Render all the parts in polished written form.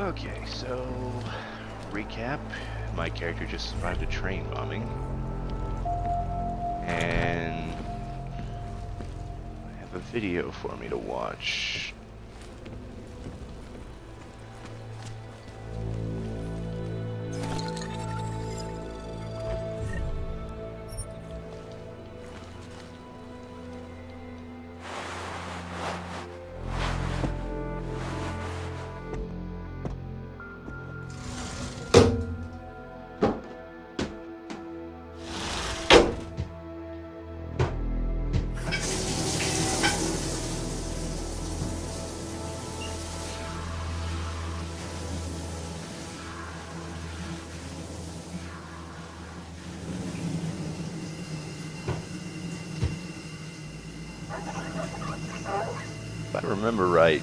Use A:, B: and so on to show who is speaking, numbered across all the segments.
A: Okay, so recap. My character just survived a train bombing. And I have a video for me to watch. If I remember right,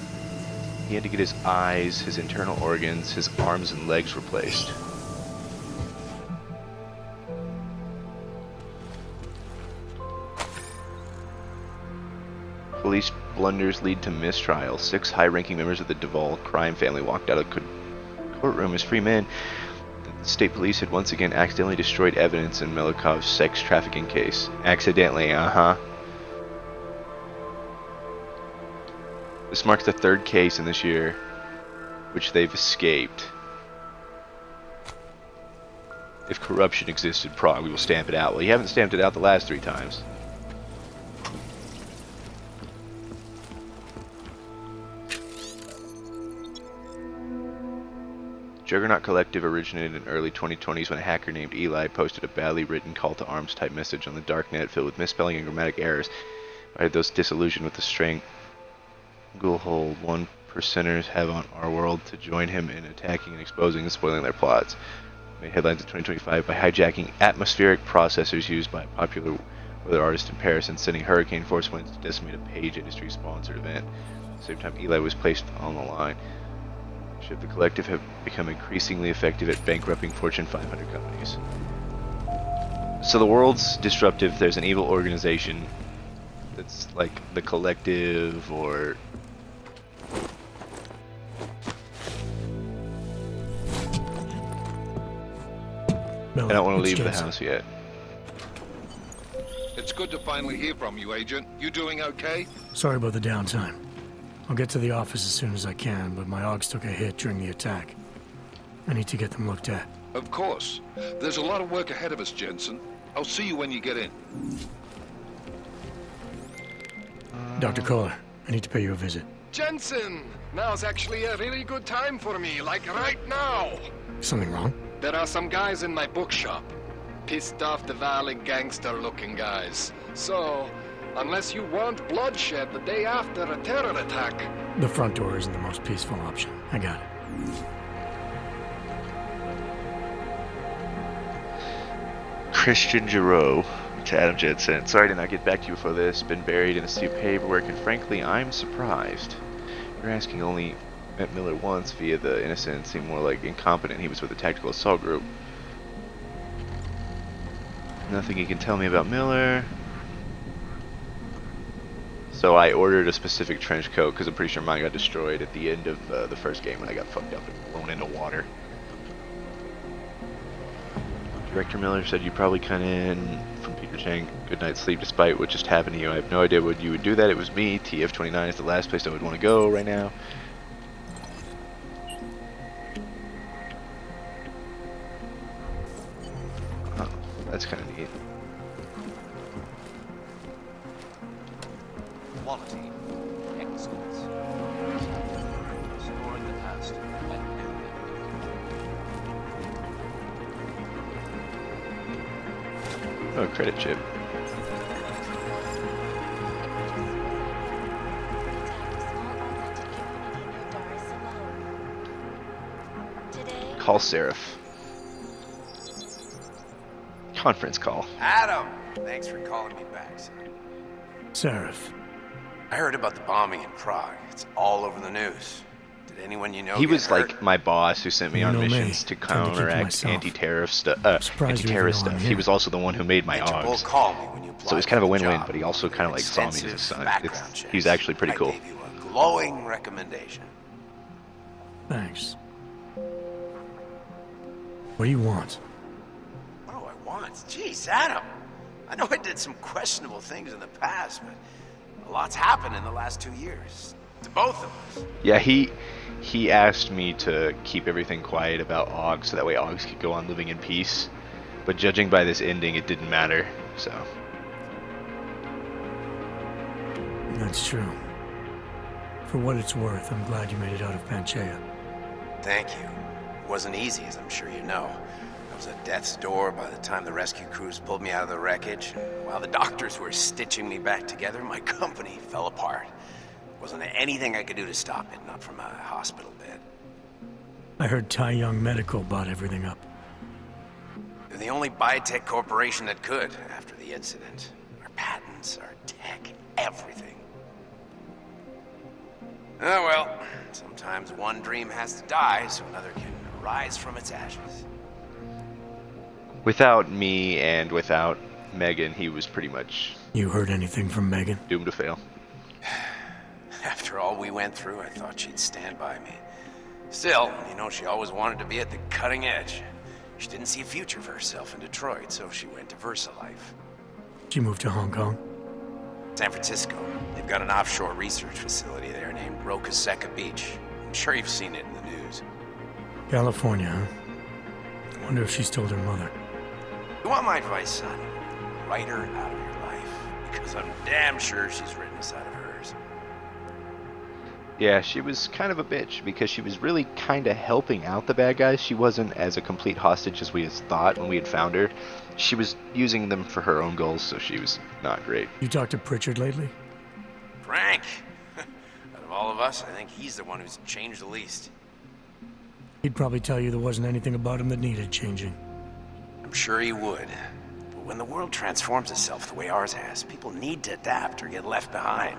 A: he had to get his eyes, his internal organs, his arms and legs replaced. Police blunders lead to mistrial. 6 high-ranking members of the Duvall crime family walked out of the courtroom as free men. The state police had once again accidentally destroyed evidence in Milikov's sex trafficking case. Accidentally, This marks the 3rd case in this year which they've escaped. If corruption exists in Prague, we will stamp it out. Well, you haven't stamped it out the last 3 times. Juggernaut Collective originated in early 2020s when a hacker named Eli posted a badly written call to arms type message on the darknet filled with misspelling and grammatic errors. I had those disillusioned with the stranglehold 1%ers have on our world to join him in attacking and exposing and spoiling their plots. Made headlines in 2025 by hijacking atmospheric processors used by a popular weather artist in Paris and sending hurricane force winds to decimate a Page Industries sponsored event. At the same time, Eli was placed on the line. The collective have become increasingly effective at bankrupting Fortune 500 companies. So the world's disruptive. There's an evil organization that's like the collective, or I don't want to leave the house yet.
B: It's good to finally hear from you, Agent. You doing okay?
C: Sorry about the downtime. I'll get to the office as soon as I can, but my AUGs took a hit during the attack. I need to get them looked at.
B: Of course. There's a lot of work ahead of us, Jensen. I'll see you when you get in.
C: Dr. Kohler, I need to pay you a visit.
D: Jensen! Now's actually a really good time for me, like right now!
C: Something wrong?
D: There are some guys in my bookshop. Pissed off the Valley gangster-looking guys. So, unless you want bloodshed the day after a terror attack...
C: The front door isn't the most peaceful option. I got it.
A: Christian Giroux to Adam Jensen. Sorry to not get back to you for this. Been buried in a sea of paperwork, and frankly, I'm surprised. You're asking only met Miller once via the innocent. Seemed more like incompetent. He was with a tactical assault group. Nothing you can tell me about Miller. So I ordered a specific trench coat because I'm pretty sure mine got destroyed at the end of the first game when I got fucked up and blown into water. Director Miller said you probably cut in from Peter Chang. Good night's sleep despite what just happened to you. I have no idea what you would do that. It was me. TF-29 is the last place I would want to go right now. Oh, that's kind of neat.
E: Quality, excellence, restoring the past and
A: Oh, credit chip. Call Seraph. Conference call.
F: Adam! Thanks for calling me back, son.
C: Seraph.
F: I heard about the bombing in Prague. It's all over the news. Did anyone you know
A: He
F: get
A: was
F: hurt?
A: like my boss who sent me
C: You
A: on
C: know me.
A: missions to
C: Tend to keep to
A: counteract
C: myself.
A: anti-terrorist stuff.
C: Surprised you
A: Anti-terrorist
C: even know I'm
A: stuff. He
C: here.
A: was also the one who made my
F: Interpol
A: AUGs.
F: called me when you applied
A: So it was kind of a
F: for the
A: win-win,
F: job.
A: but he also kind of like saw me as a
F: Extensive
A: son.
F: background checks.
A: He's actually pretty cool.
F: I gave you a glowing recommendation.
C: Thanks. What do you want?
F: What do I want? Jeez, Adam. I know I did some questionable things in the past, but a lot's happened in the last 2 years. To both of us.
A: Yeah, he asked me to keep everything quiet about Aug so that way Aug's could go on living in peace. But judging by this ending, it didn't matter, so...
C: That's true. For what it's worth, I'm glad you made it out of Panchaea.
F: Thank you. It wasn't easy, as I'm sure you know. I was at death's door by the time the rescue crews pulled me out of the wreckage. While the doctors were stitching me back together, my company fell apart. Wasn't anything I could do to stop it, not from a hospital bed.
C: I heard Tai Young Medical bought everything up.
F: They're the only biotech corporation that could after the incident. Our patents, our tech, everything. Oh well, sometimes one dream has to die so another can rise from its ashes.
A: Without me and without Megan, he was pretty much
C: You heard anything from Megan?
A: doomed to fail.
F: After all we went through, I thought she'd stand by me. Still, you know, she always wanted to be at the cutting edge. She didn't see a future for herself in Detroit, so she went to VersaLife.
C: She moved to Hong Kong?
F: San Francisco. They've got an offshore research facility there named Roca Seca Beach. I'm sure you've seen it in the news.
C: California, huh? I wonder if she's told her mother.
F: You want my advice, son? Write her out of your life, because I'm damn sure she's written us out of hers.
A: Yeah, she was kind of a bitch because she was really kind of helping out the bad guys. She wasn't as a complete hostage as we had thought when we had found her. She was using them for her own goals, so she was not great.
C: You talked to Pritchard lately?
F: Frank! Out of all of us, I think he's the one who's changed the least.
C: He'd probably tell you there wasn't anything about him that needed changing.
F: I'm sure he would. But when the world transforms itself the way ours has, people need to adapt or get left behind.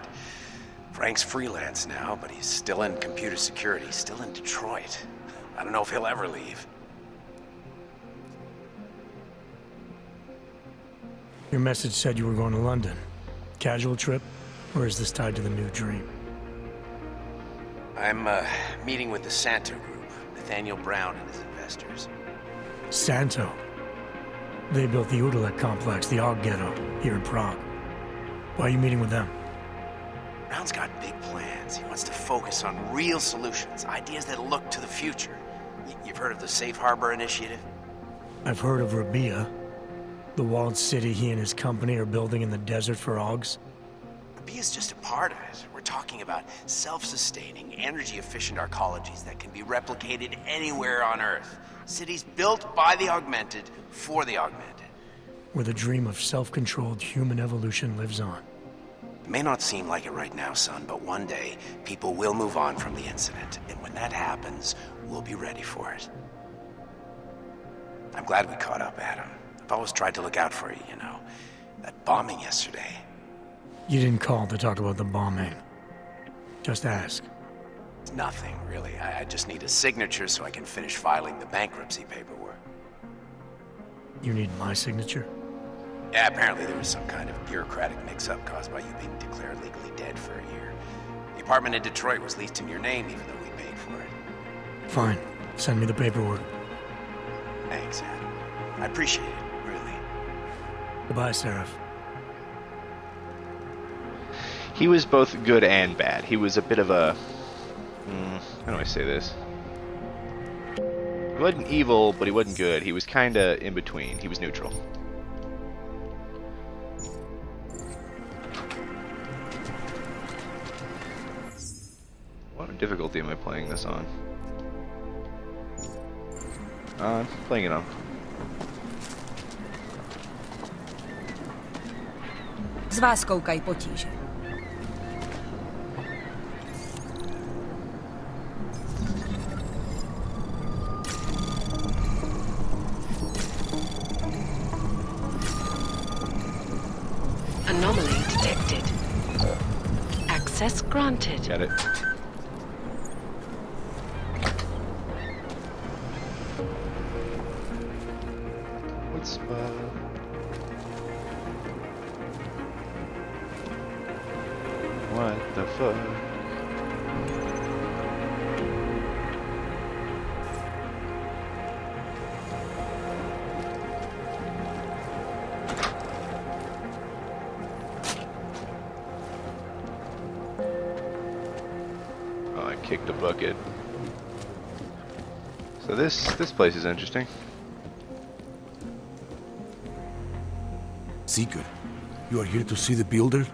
F: Frank's freelance now, but he's still in computer security, still in Detroit. I don't know if he'll ever leave.
C: Your message said you were going to London. Casual trip? Or is this tied to the new dream?
F: I'm meeting with the Santo Group, Nathaniel Brown and his investors.
C: Santo? They built the Udalek complex, the Og Ghetto, here in Prague. Why are you meeting with them?
F: Brown's got big plans. He wants to focus on real solutions, ideas that look to the future. You've heard of the Safe Harbor Initiative?
C: I've heard of Rabia, the walled city he and his company are building in the desert for Augs.
F: Rabia's just a part of it. We're talking about self-sustaining, energy-efficient arcologies that can be replicated anywhere on Earth. Cities built by the augmented, for the augmented.
C: Where the dream of self-controlled human evolution lives on.
F: It may not seem like it right now, son, but one day, people will move on from the incident. And when that happens, we'll be ready for it. I'm glad we caught up, Adam. I've always tried to look out for you, you know. That bombing yesterday.
C: You didn't call to talk about the bombing. Just ask.
F: It's nothing, really. I just need a signature so I can finish filing the bankruptcy paperwork.
C: You need my signature?
F: Yeah, apparently there was some kind of bureaucratic mix-up caused by you being declared legally dead for a year. The apartment in Detroit was leased in your name, even though we paid for it.
C: Fine. Send me the paperwork.
F: Thanks, Adam. I appreciate it, really.
C: Goodbye, Seraph.
A: He was both good and bad. He was a bit of a... how do I say this? He wasn't evil, but he wasn't good. He was kinda in between. He was neutral. What difficulty am I playing this on? I'm playing it on.
G: Z vás koukají potíže.
H: Anomaly detected. Access granted.
A: Get it. What's what the fuck? kicked a bucket. So this place is interesting.
I: Seeker, you are here to see the builder?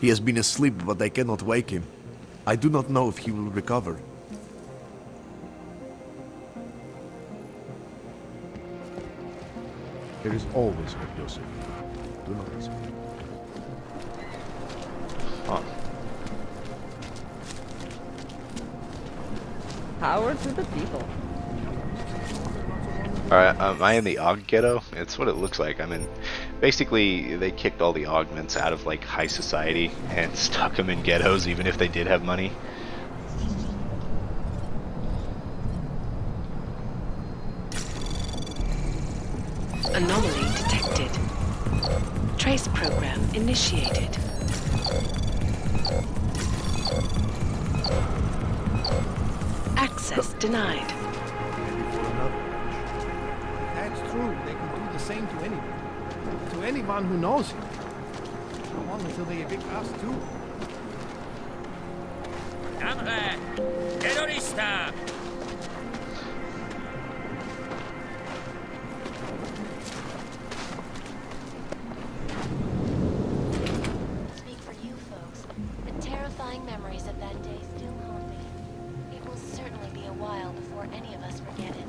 I: He has been asleep, but I cannot wake him. I do not know if he will recover. There is always hope, Joseph. Do not despair.
A: Huh.
J: Power to the people.
A: Alright, am I in the Aug ghetto? It's what it looks like. I'm in... Basically, they kicked all the augments out of, like, high society and stuck them in ghettos even if they did have money.
H: Anomaly detected. Trace program initiated. Access denied.
K: That's true. They could do the same to anyone. To anyone who knows him. How long until they evict us too?
L: Hamre! Terrorista!
M: Speak for you folks. The terrifying memories of that day still haunt me. It will certainly be a while before any of us forget it.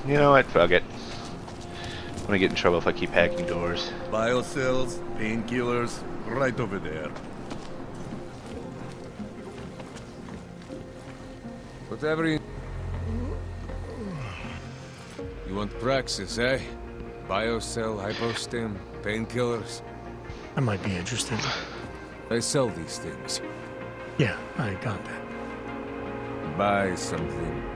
A: You know what? Fuck it. I'm gonna get in trouble if I keep hacking doors.
N: Biocells, painkillers, right over there.
O: Whatever you... You want Praxis, eh? Biocell, hypostim, painkillers.
C: I might be interested.
O: I sell these things.
C: Yeah, I got that.
O: Buy something.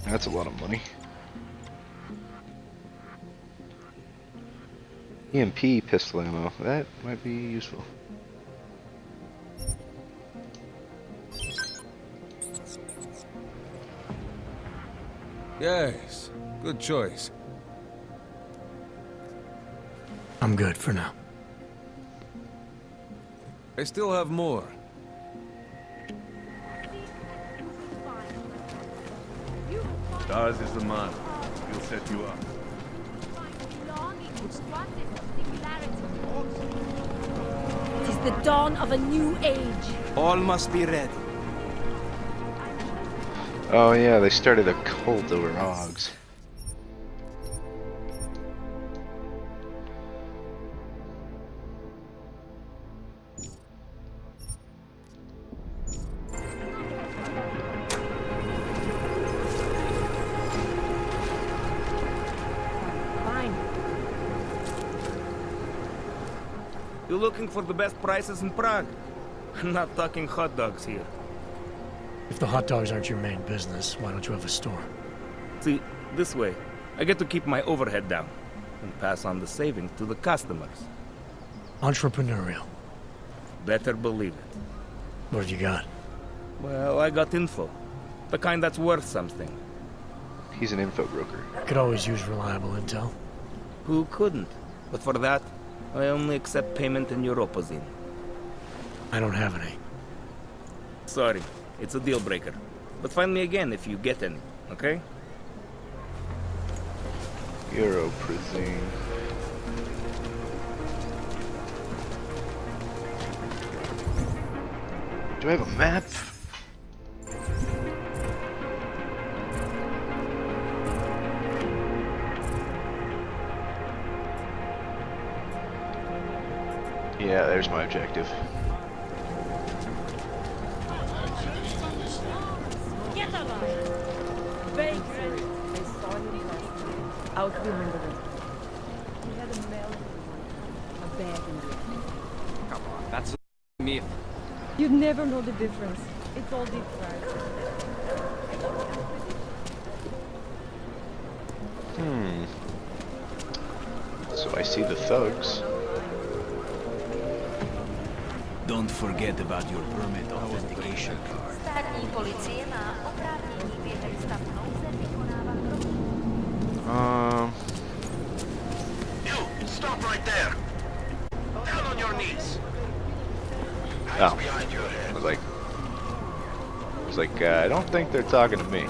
A: That's a lot of money. EMP pistol ammo. That might be useful.
O: Yes, good choice.
C: I'm good for now.
O: I still have more.
N: Stars is the man. He'll set you up.
G: It is the dawn of a new age.
F: All must be ready.
A: Oh yeah, they started a cult over Augs.
L: You looking for the best prices in Prague? I'm not talking hot dogs here.
C: If the hot dogs aren't your main business, why don't you have a store?
L: See, this way, I get to keep my overhead down and pass on the savings to the customers.
C: Entrepreneurial.
L: Better believe it.
C: What have you got?
L: Well, I got info. The kind that's worth something.
A: He's an info broker.
C: Could always use reliable intel.
L: Who couldn't? But for that, I only accept payment in Europozine.
C: I don't have any.
L: Sorry, it's a deal breaker. But find me again if you get any, okay?
A: Europozine. Do I have a map? Yeah, there's my objective.
J: Get alive! Bakery! I saw him last night. Out behind the restaurant. He had a mail a bag in the
E: Come on, that's me.
J: You'd never know the difference. It's all deep fried.
A: So I see the thugs.
P: Don't forget about your permit authentication card.
M: Státní policie má oprávnění během stavu nouze vykonávat kroky.
F: You, stop right there. Down on your knees.
A: Oh, I was like, I don't think they're talking to me.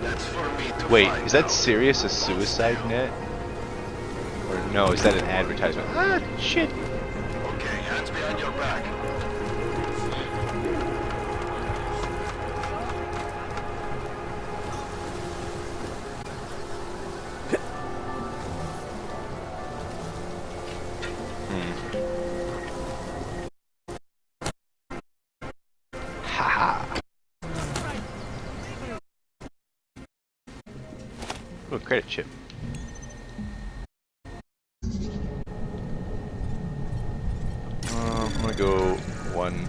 F: That's for me to
A: Wait,
F: find
A: is that
F: out.
A: serious? A suicide net? Or no, is that an advertisement? Ah, shit.
F: Okay, hands behind your back.
A: Haha. Oh, credit chip. I'm gonna go one.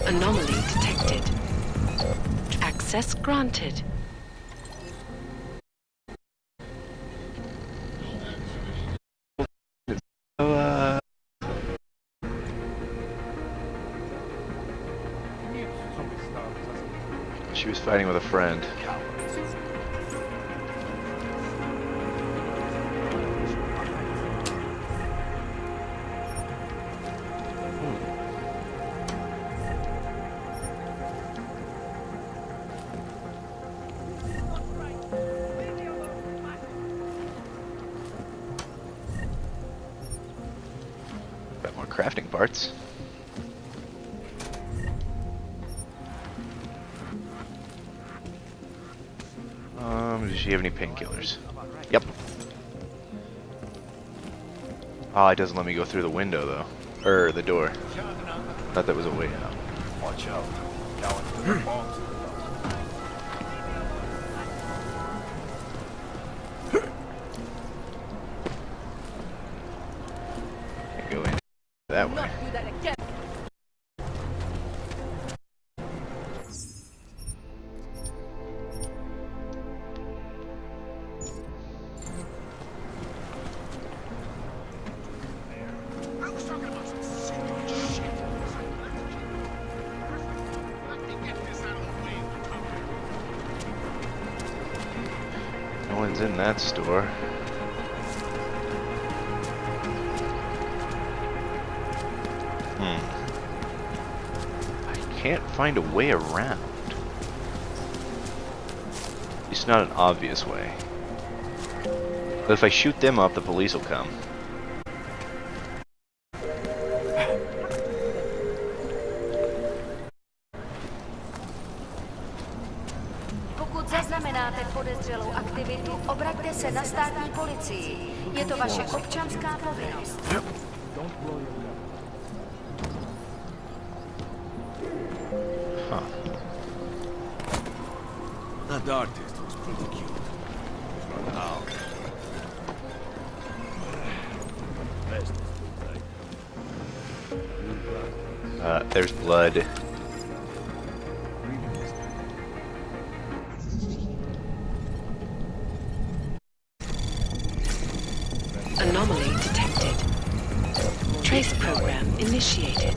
H: Anomaly detected. Access granted.
A: She was fighting with a friend. Got more crafting parts. Does she have any painkillers? Yep. Oh, it doesn't let me go through the window though. Or the door. Thought that was a way out.
F: Watch out. Now into the bombs.
A: Can't go in that way. No one's in that store. I can't find a way around. It's not an obvious way. But if I shoot them up, the police will come.
M: Pokud zaznamenáte podezřelou aktivitu, obraťte se na státní policii. Je to vaše občanská povinnost.
P: That artist was pretty cute. Now.
A: There's blood.
H: Anomaly detected. Trace program initiated.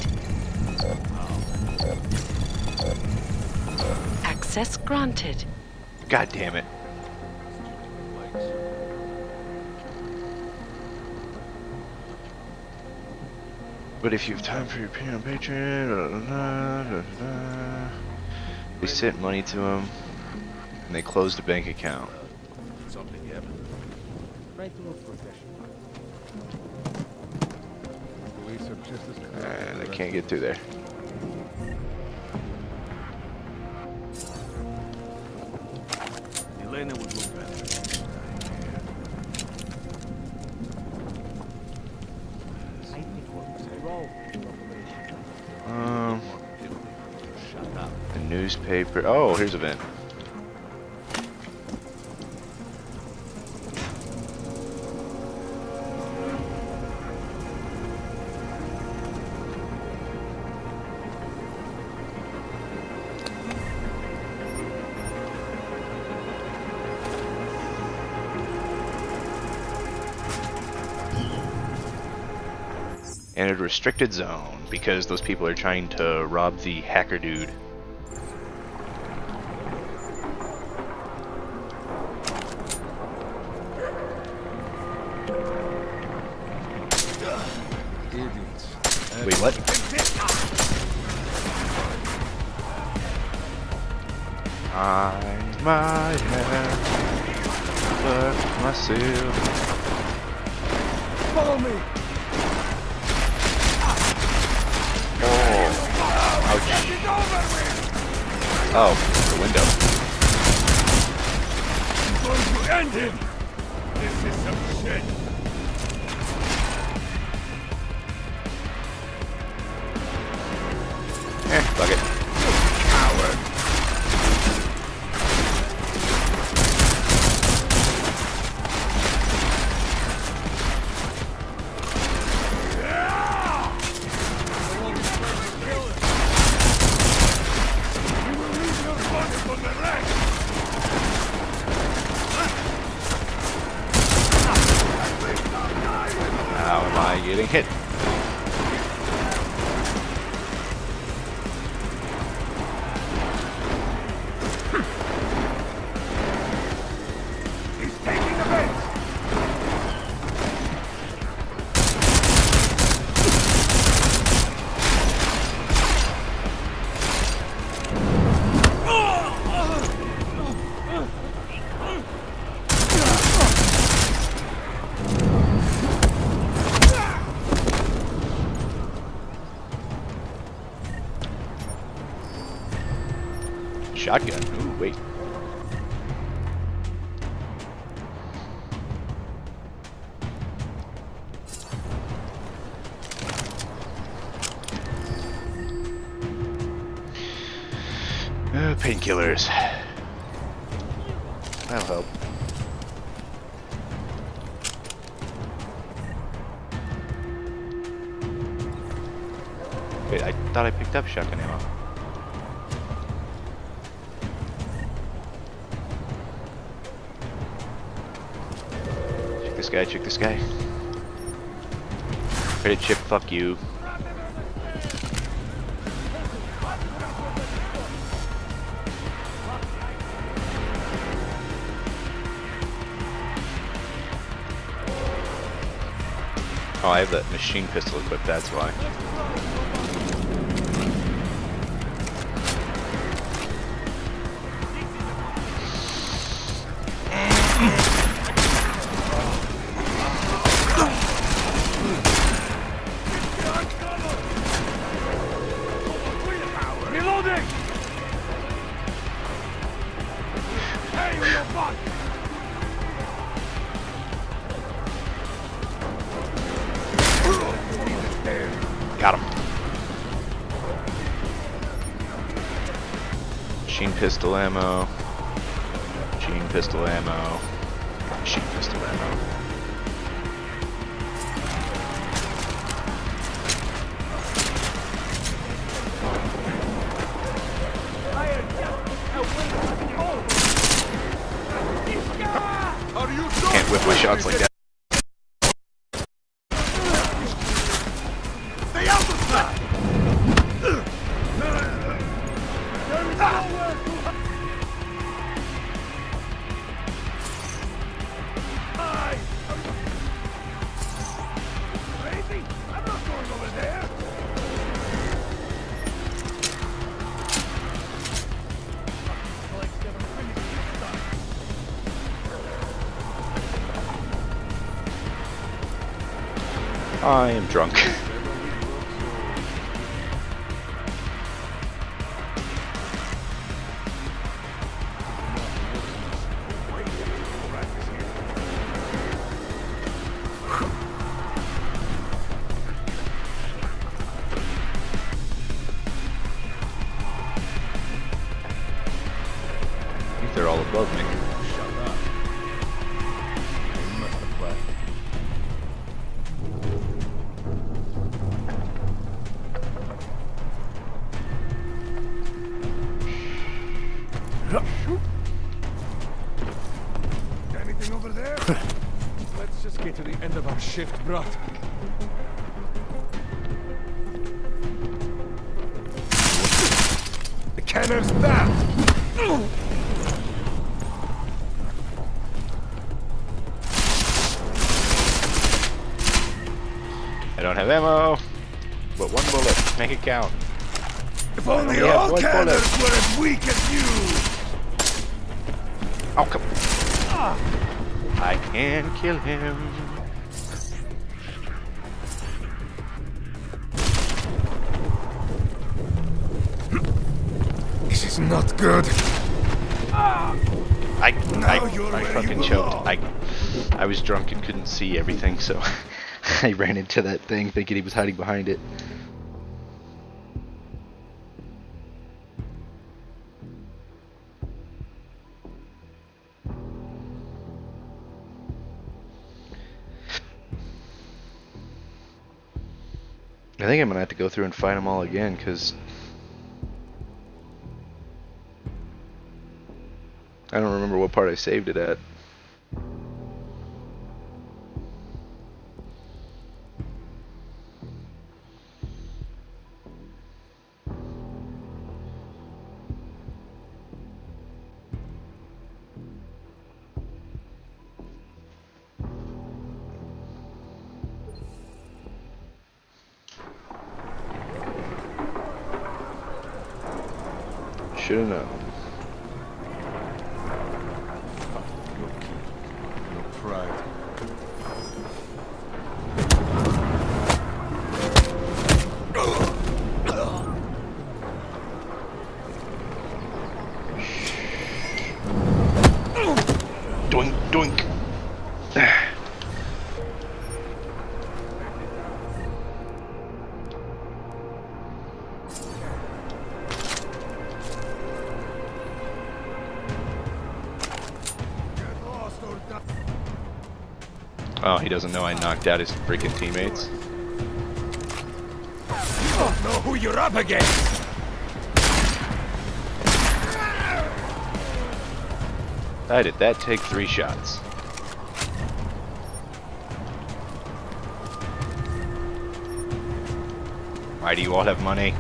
H: Access granted.
A: God damn it. But if you have time for your pay on Patreon, we sent money to them, and they closed a bank account.
K: Something happened. Try to look professional. Police have just as
A: And I can't get through there.
P: Elena would look better.
A: The newspaper. Oh, here's a vent. Entered restricted zone because those people are trying to rob the hacker dude. Wait, what? I might have left myself.
K: Follow me.
A: Oh, ouch. Oh, the window.
N: I'm going to end him. This is some shit.
A: Fuck it.
N: Coward.
A: How am I getting hit? Shotgun. Ooh, wait. Painkillers. That'll help. Wait, I thought I picked up shotgun ammo. Check this guy. Credit chip, fuck you. Oh, I have that machine pistol equipped, that's why. Got him. Machine pistol ammo. Machine pistol ammo. Machine pistol ammo. Can't whip my shots like that. I am drunk. I think they're all above me.
N: Anything over there? Let's just get to the end of our shift, bro. cannons down!
A: I don't have ammo, but one bullet. Make it count.
N: If
A: I
N: only
A: only have
N: all
A: one
N: cannons
A: bullet.
N: were as weak as you!
A: Oh, come. I can kill him.
N: This is not good.
A: I fucking choked. I was drunk and couldn't see everything, so I ran into that thing thinking he was hiding behind it. I think I'm gonna have to go through and find them all again, because I don't remember what part I saved it at. Should have known.
N: No pride.
A: Doink, doink. Oh, he doesn't know I knocked out his freaking teammates.
N: You don't know who you're up against!
A: How did that take 3 shots? Why do you all have money?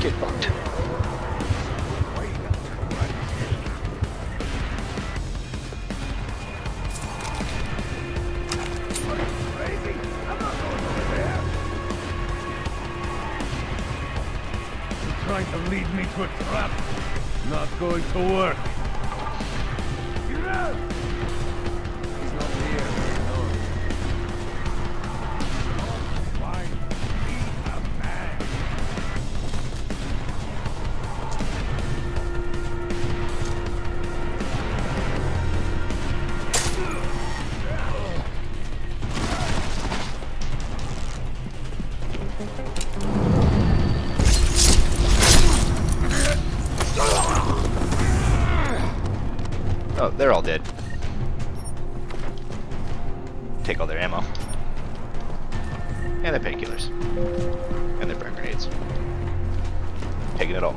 A: Get fucked.
N: Trying to lead me to a trap. Not going to work. You're out! He's not here. No. Fine. Be a man.
A: Oh, they're all dead. Take all their ammo. And their painkillers. And their burn grenades. Taking it all.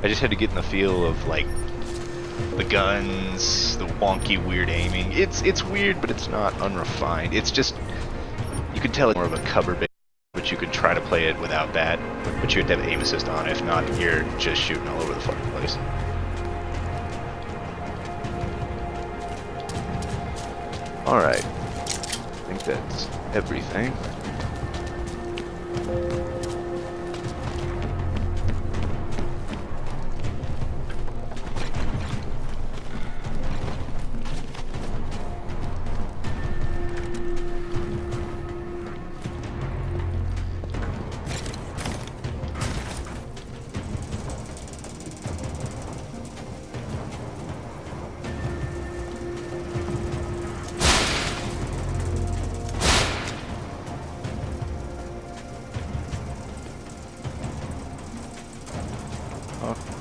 A: I just had to get in the feel of like the guns, the wonky, weird aiming. It's weird, but it's not unrefined. It's just, you can tell it's more of a cover base, but you could try to play it without that. But you have to have aim assist on. If not, you're just shooting all over the fucking place. Alright. I think that's everything.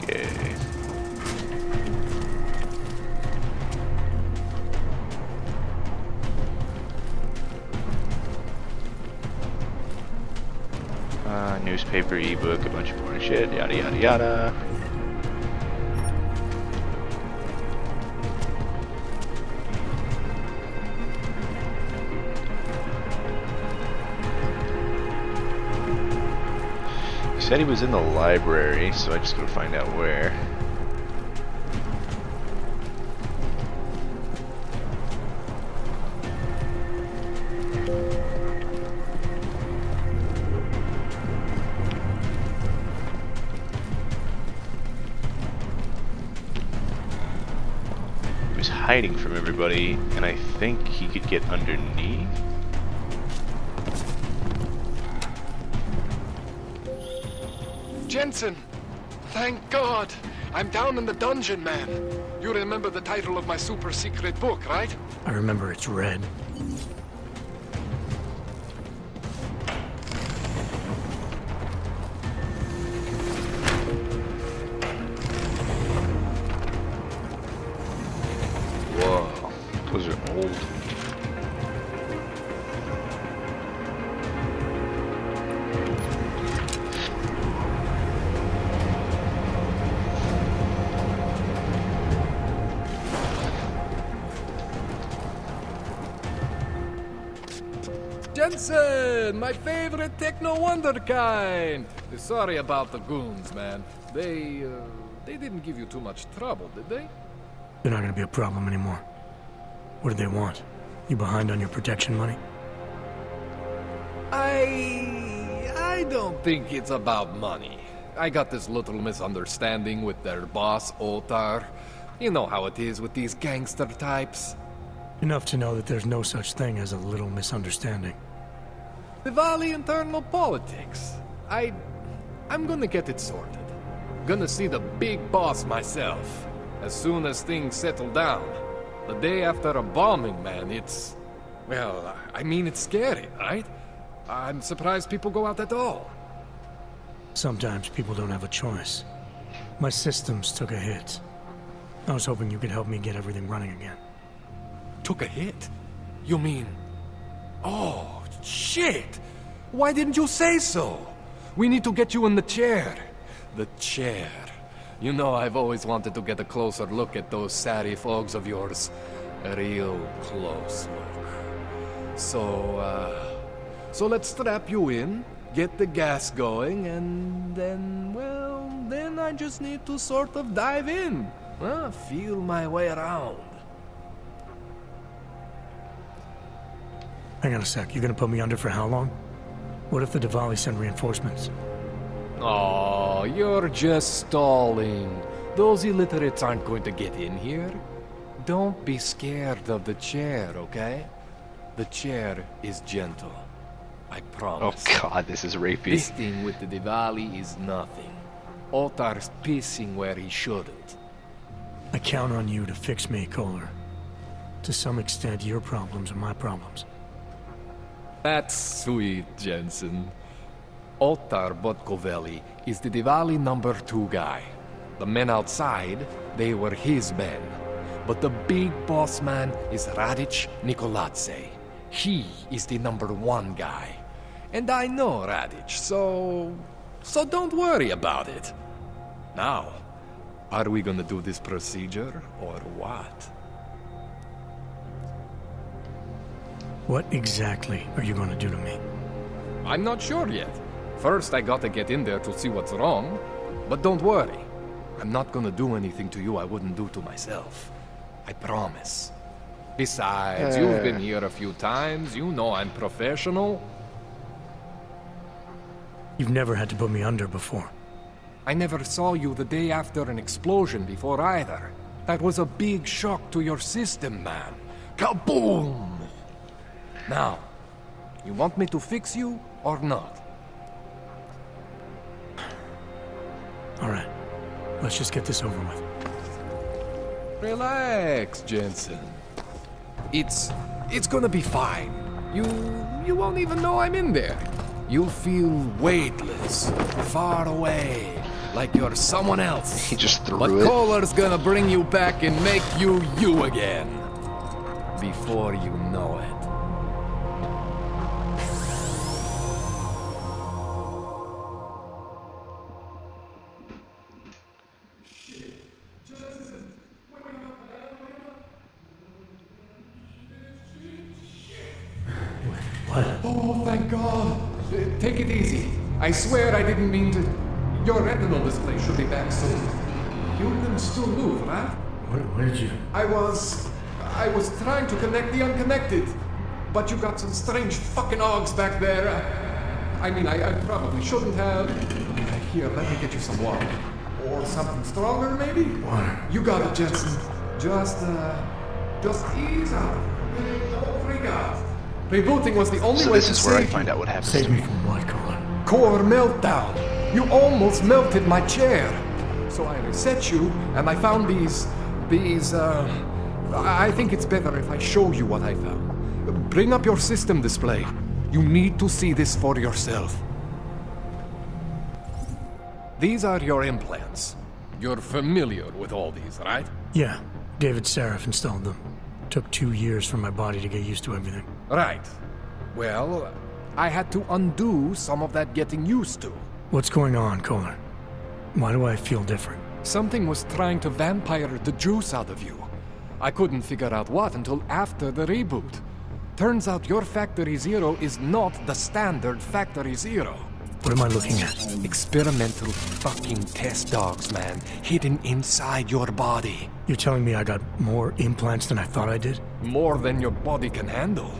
A: Okay. Newspaper, ebook, a bunch of boring shit, yada yada yada. He said he was in the library, so I just gotta find out where. He was hiding from everybody, and I think he could get underneath.
D: Jensen! Thank God! I'm down in the dungeon, man. You remember the title of my super secret book, right?
C: I remember it's red.
A: Whoa, those are old.
D: Jensen! My favorite techno wonderkind! Sorry about the goons, man. They didn't give you too much trouble, did they?
C: They're not gonna be a problem anymore. What do they want? You behind on your protection money?
D: I don't think it's about money. I got this little misunderstanding with their boss, Otar. You know how it is with these gangster types.
C: Enough to know that there's no such thing as a little misunderstanding.
D: Diwali internal politics. I'm gonna get it sorted. Gonna see the big boss myself. As soon as things settle down. The day after a bombing, man, it's... Well, I mean, it's scary, right? I'm surprised people go out at all.
C: Sometimes people don't have a choice. My systems took a hit. I was hoping you could help me get everything running again.
D: Took a hit? You mean... Oh, shit! Why didn't you say so? We need to get you in the chair. The chair. You know I've always wanted to get a closer look at those Sari fogs of yours. A real close look. So let's strap you in, get the gas going, and then, well, then I just need to sort of dive in. Feel my way around.
C: Hang on a sec, you're gonna put me under for how long? What if the Diwali send reinforcements?
D: Oh, you're just stalling. Those illiterates aren't going to get in here. Don't be scared of the chair, okay? The chair is gentle. I promise.
A: Oh god, this is rapey.
D: Fisting with the Diwali is nothing. Otar's pissing where he shouldn't.
C: I count on you to fix me, Kohler. To some extent, your problems are my problems.
D: That's sweet, Jensen. Otar Botkoveli is the Diwali #2 guy. The men outside, they were his men. But the big boss man is Radic Nikoladze. He is the #1 guy. And I know Radic, so don't worry about it. Now, Are we gonna do this procedure, or what?
C: What exactly are you going to do to me?
D: I'm not sure yet. First, I gotta get in there to see what's wrong. But don't worry. I'm not gonna do anything to you I wouldn't do to myself. I promise. Besides, you've been here a few times. You know I'm professional.
C: You've never had to put me under before.
D: I never saw you the day after an explosion before either. That was a big shock to your system, man. Kaboom! Now, you want me to fix you or not?
C: All right. Let's just get this over with.
D: Relax, Jensen. It's gonna be fine. You won't even know I'm in there. You'll feel weightless, far away, like you're someone else.
A: He just threw
D: but
A: it.
D: Kohler's gonna bring you back and make you you again. Before you know it.
C: What?
D: Oh, thank God. Take it easy. I swear I didn't mean to. Your retinal display should be back soon. You can still move, right?
C: Where did you...
D: I was trying to connect the unconnected. But you got some strange fucking ogs back there. I mean, I probably shouldn't have. Here, let me get you some water. Or something stronger, maybe?
C: Water.
D: You got it, Jensen. Just ease up. Don't freak out. Rebooting was the only
A: So
D: way
A: this
D: to
A: is where I
D: save
A: find
D: you.
A: out what happens
C: Save
A: to
C: me
A: me.
C: from what, Kohler?
D: Core meltdown. You almost melted my chair. So I reset you, and I found these. I think it's better if I show you what I found. Bring up your system display. You need to see this for yourself. These are your implants. You're familiar with all these, right?
C: Yeah. David Sarif installed them. Took 2 years for my body to get used to everything.
D: Right. Well, I had to undo some of that getting used to.
C: What's going on, Kohler? Why do I feel different?
D: Something was trying to vampire the juice out of you. I couldn't figure out what until after the reboot. Turns out your Factory Zero is not the standard Factory Zero.
C: What am I looking at?
D: Experimental fucking test dogs, man. Hidden inside your body.
C: You're telling me I got more implants than I thought I did?
D: More than your body can handle.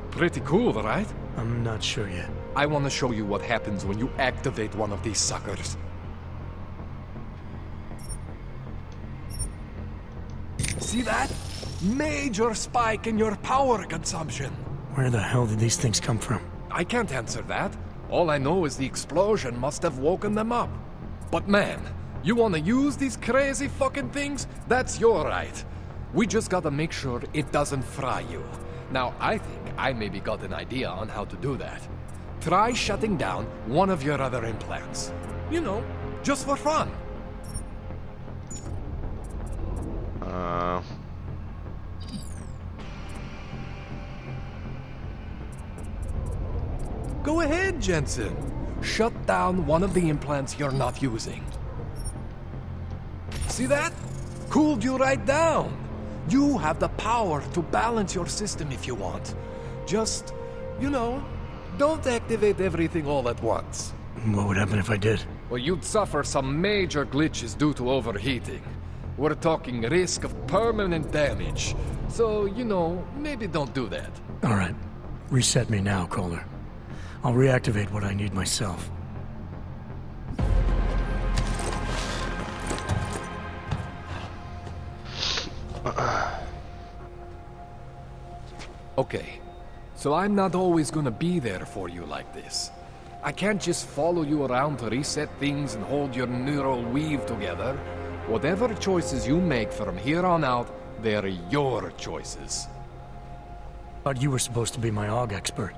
D: Pretty cool, right?
C: I'm not sure yet.
D: I want to show you what happens when you activate one of these suckers. See that? Major spike in your power consumption.
C: Where the hell did these things come from?
D: I can't answer that. All I know is the explosion must have woken them up. But man, you want to use these crazy fucking things? That's your right. We just gotta make sure it doesn't fry you. Now, I think I maybe got an idea on how to do that. Try shutting down one of your other implants. You know, just for fun. Go ahead, Jensen. Shut down one of the implants you're not using. See that? Cooled you right down. You have the power to balance your system if you want. Just, you know, don't activate everything all at once.
C: What would happen if I did?
D: Well, you'd suffer some major glitches due to overheating. We're talking risk of permanent damage. So, you know, maybe don't do that.
C: All right. Reset me now, Kohler. I'll reactivate what I need myself.
D: Okay, so I'm not always gonna be there for you like this. I can't just follow you around to reset things and hold your neural weave together. Whatever choices you make from here on out, they're your choices.
C: Thought you were supposed to be my AUG expert.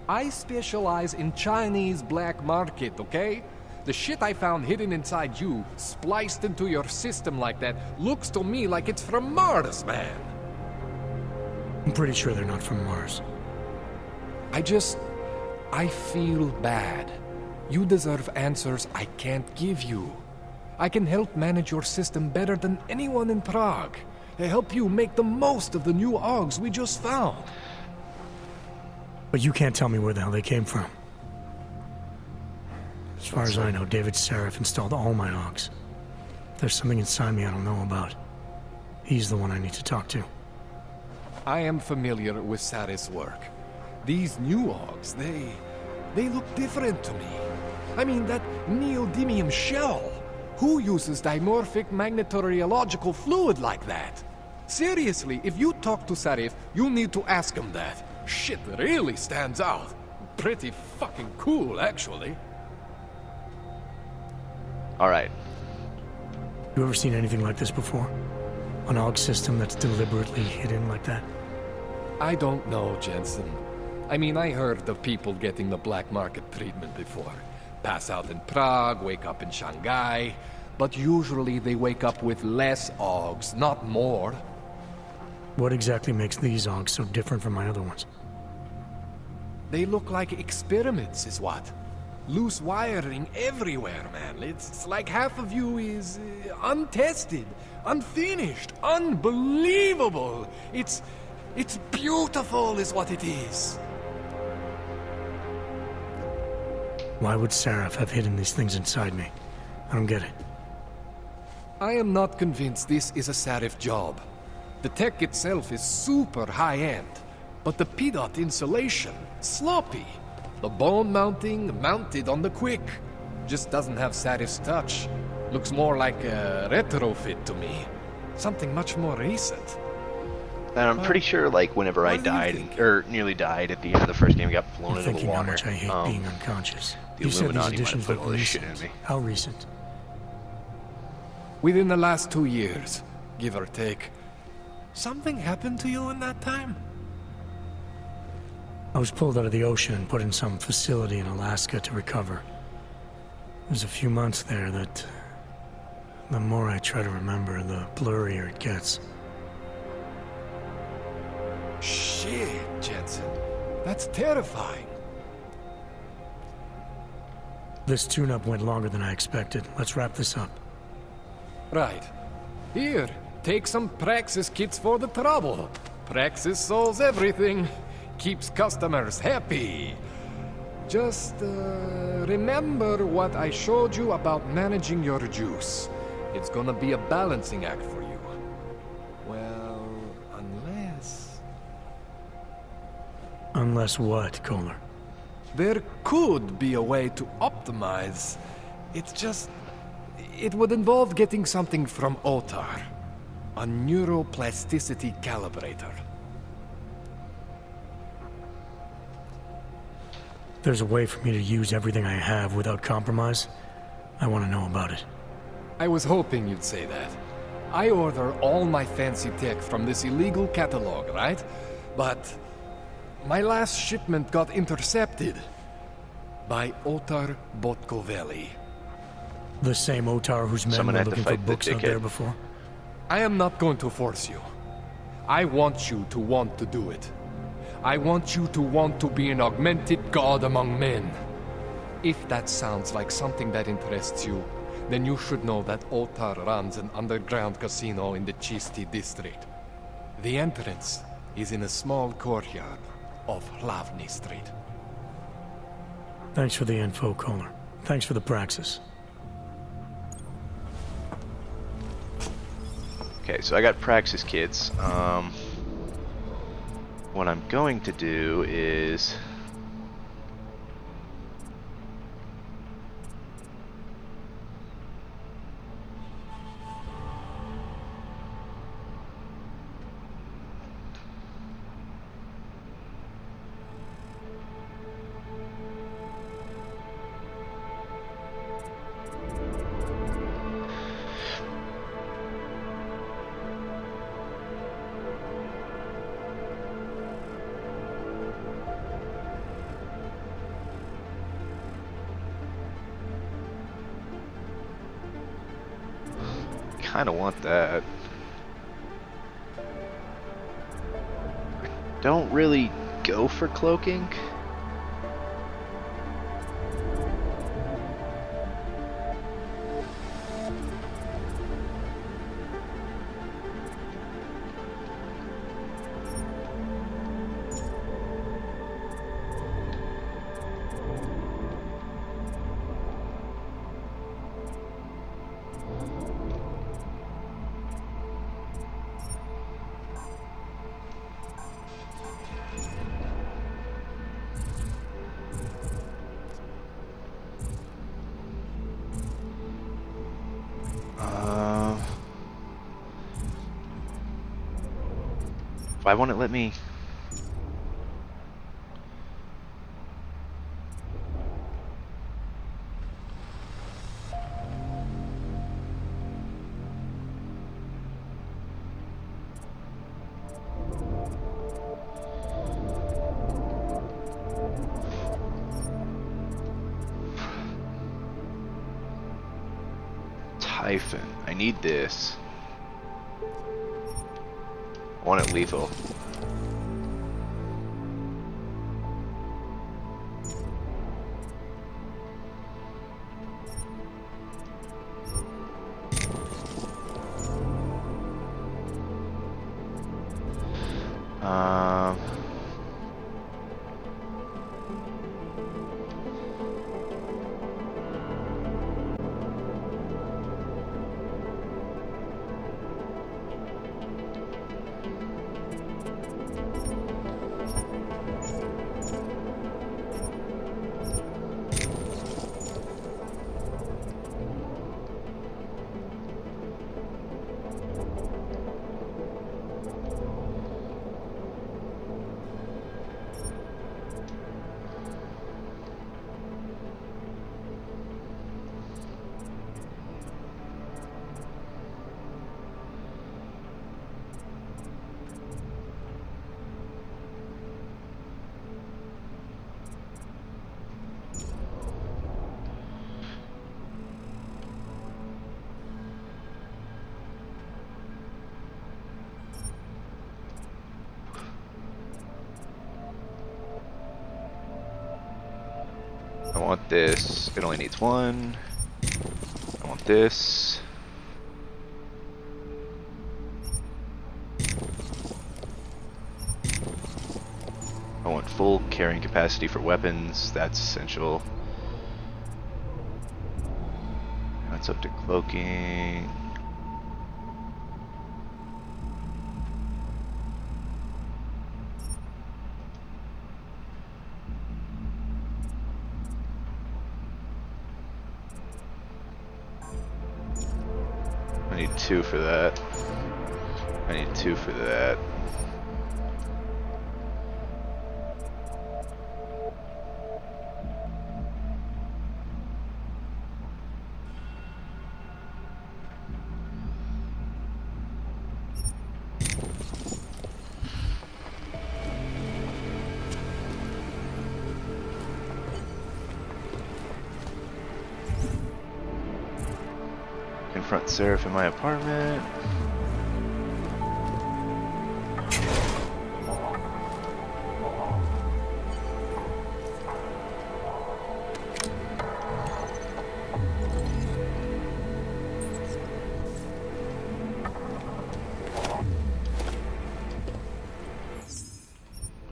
D: I specialize in Chinese black market, okay? The shit I found hidden inside you, spliced into your system like that, looks to me like it's from Mars, man.
C: I'm pretty sure they're not from Mars.
D: I feel bad. You deserve answers I can't give you. I can help manage your system better than anyone in Prague. Help you make the most of the new AUGs we just found.
C: But you can't tell me where the hell they came from. As far as I know, David Sarif installed all my AUGs. There's something inside me I don't know about. He's the one I need to talk to.
D: I am familiar with Sarif's work. These new AUGs, they look different to me. I mean, that neodymium shell. Who uses dimorphic magnetorheological fluid like that? Seriously, if you talk to Sarif, you need to ask him that. Shit really stands out. Pretty fucking cool, actually.
A: Alright.
C: You ever seen anything like this before? An AUG system that's deliberately hidden like that?
D: I don't know, Jensen. I mean, I heard of people getting the black market treatment before. Pass out in Prague, wake up in Shanghai, but usually they wake up with less AUGs, not more.
C: What exactly makes these AUGs so different from my other ones?
D: They look like experiments, is what? Loose wiring everywhere, man. It's like half of you is untested, unfinished, unbelievable. It's beautiful, is what it is.
C: Why would Sarif have hidden these things inside me? I don't get it.
D: I am not convinced this is a Sarif job. The tech itself is super high-end, but the PDOT insulation, sloppy. The bone mounting, mounted on the quick. Just doesn't have Sarif's touch. Looks more like a retrofit to me. Something much more recent.
A: And I'm pretty sure, like, whenever I died, or nearly died at the end of the first game, I got blown into the
C: Thinking how
A: water.
C: much I hate being unconscious.
A: The
C: You said these
A: Illuminati might have
C: additions
A: put
C: look
A: all this shit in
C: recent.
A: me.
C: How recent?
D: Within the last 2 years, give or take. Something happened to you in that time?
C: I was pulled out of the ocean and put in some facility in Alaska to recover. There's a few months there that... the more I try to remember, the blurrier it gets.
D: Shit, Jensen. That's terrifying.
C: This tune-up went longer than I expected. Let's wrap this up.
D: Right. Here, take some Praxis kits for the trouble. Praxis solves everything. Keeps customers happy. Just, remember what I showed you about managing your juice. It's gonna be a balancing act for you. Well, unless...
C: Unless what, Kohler?
D: There could be a way to optimize. It's just... it would involve getting something from Otar. A neuroplasticity calibrator.
C: There's a way for me to use everything I have without compromise. I want to know about it.
D: I was hoping you'd say that. I order all my fancy tech from this illegal catalog, right? But my last shipment got intercepted by Otar Botkoveli.
C: The same Otar whose men
A: Someone
C: were
A: had to
C: looking for
A: fight the
C: books out
A: dickhead.
C: there before?
D: I am not going to force you. I want you to want to do it. I want you to want to be an augmented god among men. If that sounds like something that interests you, then you should know that Otar runs an underground casino in the Chisti district. The entrance is in a small courtyard off Hlavny Street.
C: Thanks for the info, Kohler. Thanks for the praxis.
A: Okay, so I got Praxis kits. What I'm going to do is... kind of want that. Don't really go for cloaking. Why won't it let me? Typhon. I need this. I want it lethal. I want this. It only needs one. I want this. I want full carrying capacity for weapons. That's essential. That's up to cloaking. I need 2 for that. I need 2 for that. Confront Seraph in my apartment.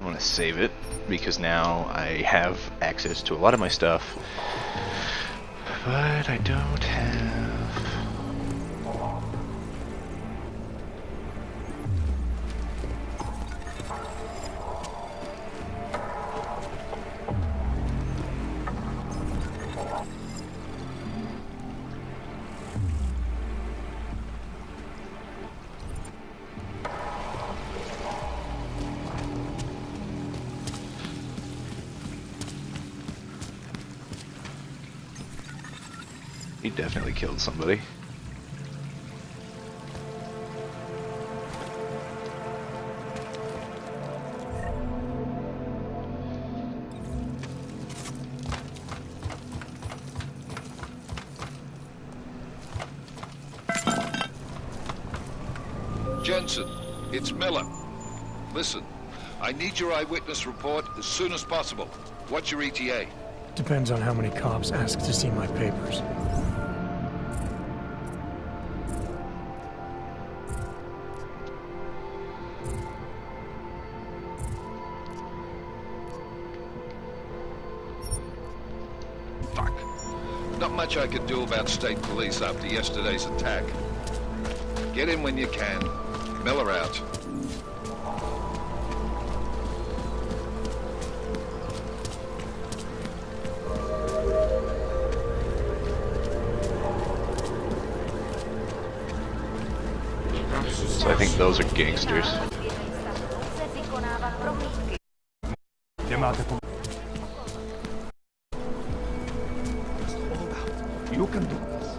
A: I want to save it because now I have access to a lot of my stuff, but I don't have. He definitely killed somebody.
B: Jensen, it's Miller. Listen, I need your eyewitness report as soon as possible. What's your ETA?
C: Depends on how many cops ask to see my papers.
B: Fuck. Not much I can do about state police after yesterday's attack. Get in when you can. Miller out.
A: So I think those are gangsters.
N: Chiamate con... Just hold out. You can do this.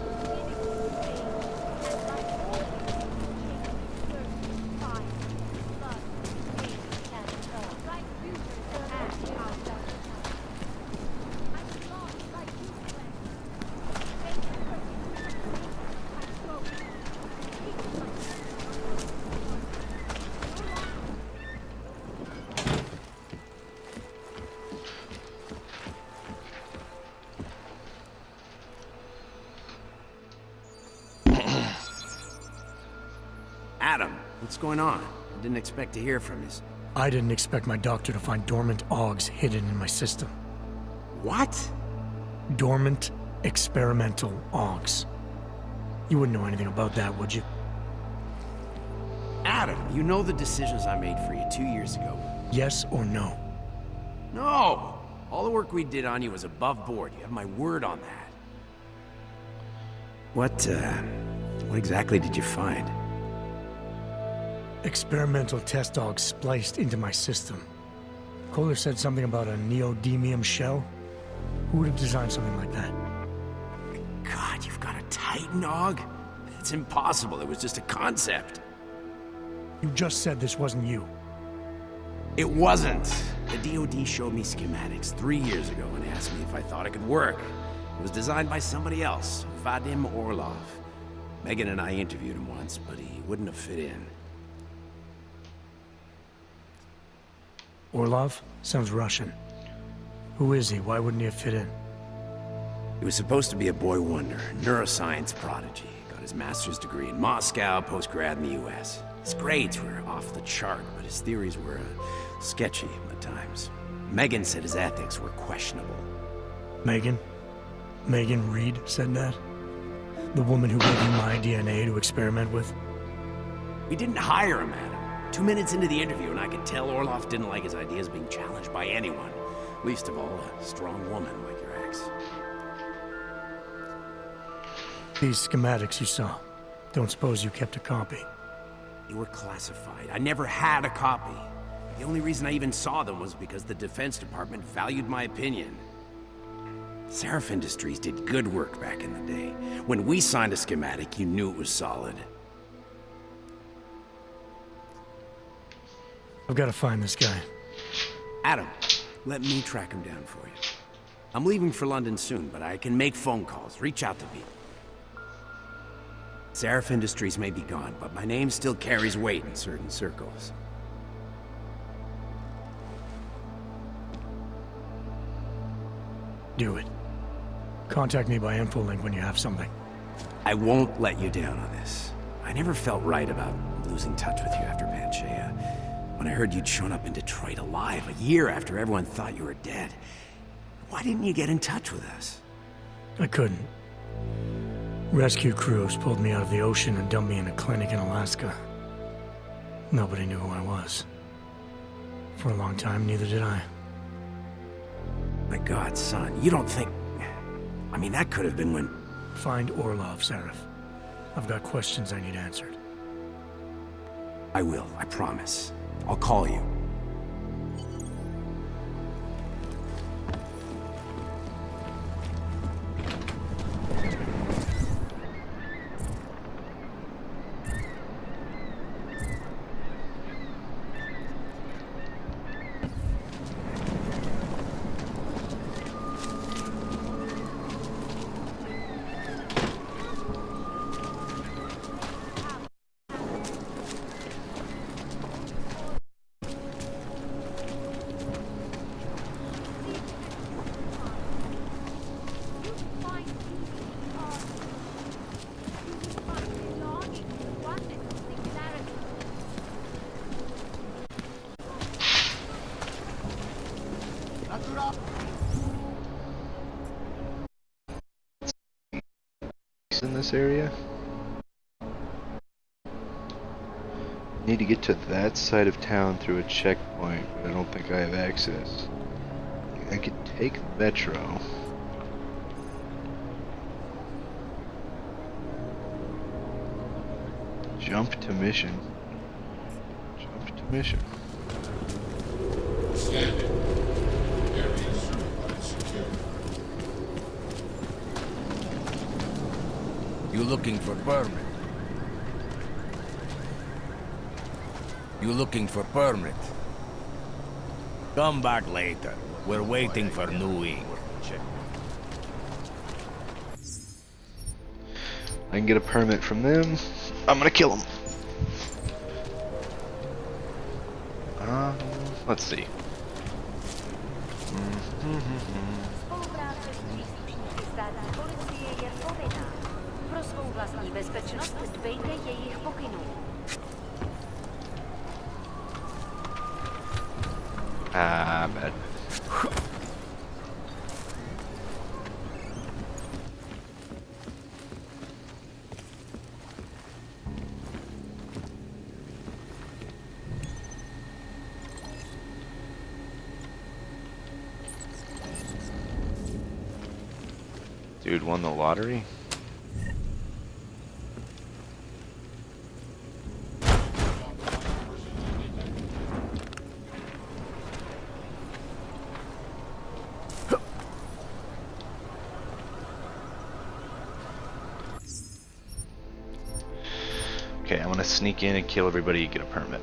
F: Adam, what's going on? I didn't expect to hear from you.
C: I didn't expect my doctor to find dormant augs hidden in my system.
F: What?
C: Dormant experimental augs. You wouldn't know anything about that, would you?
F: Adam, you know the decisions I made for you 2 years ago.
C: Yes or no?
F: No! All the work we did on you was above board. You have my word on that. What exactly did you find?
C: Experimental test dogs spliced into my system. Kohler said something about a neodymium shell. Who would have designed something like that?
F: God, you've got a Titan Aug? It's impossible. It was just a concept.
C: You just said this wasn't you.
F: It wasn't. The DoD showed me schematics 3 years ago and asked me if I thought it could work. It was designed by somebody else, Vadim Orlov. Megan and I interviewed him once, but he wouldn't have fit in.
C: Orlov? Sounds Russian. Who is he? Why wouldn't he have fit in?
F: He was supposed to be a boy wonder, neuroscience prodigy. Got his master's degree in Moscow, post-grad in the US. His grades were off the chart, but his theories were sketchy at times. Megan said his ethics were questionable.
C: Megan? Megan Reed said that? The woman who gave you my DNA to experiment with?
F: We didn't hire him, Adam. 2 minutes into the interview, and I could tell Orlov didn't like his ideas being challenged by anyone. Least of all, a strong woman like your ex.
C: These schematics you saw. Don't suppose you kept a copy?
F: They were classified. I never had a copy. The only reason I even saw them was because the Defense Department valued my opinion. Seraph Industries did good work back in the day. When we signed a schematic, you knew it was solid.
C: I've got to find this guy.
F: Adam, let me track him down for you. I'm leaving for London soon, but I can make phone calls, reach out to people. Seraph Industries may be gone, but my name still carries weight in certain circles.
C: Do it. Contact me by infolink when you have something.
F: I won't let you down on this. I never felt right about losing touch with you after Panchea. When I heard you'd shown up in Detroit alive a year after everyone thought you were dead, why didn't you get in touch with us?
C: I couldn't. Rescue crews pulled me out of the ocean and dumped me in a clinic in Alaska. Nobody knew who I was. For a long time, neither did I.
F: My God, son, you don't think... I mean, that could have been when...
C: Find Orlov, Seraph. I've got questions I need answered.
F: I will, I promise. I'll call you.
A: In this area. Need to get to that side of town through a checkpoint, but I don't think I have access. I could take the metro. Jump to mission. Jump to mission.
N: Scanning. Area certified secure.
P: You looking for permit? You looking for permit? Come back later. We're waiting for new ink.
A: I can get a permit from them. I'm gonna kill them. Let's see.
Q: Spolupráce s příslušníky státní policie je povinná. Pro svou vlastní bezpečnost dbejte jejich pokynů.
A: Bad. Dude won the lottery? Okay, I'm gonna sneak in and kill everybody and get a permit.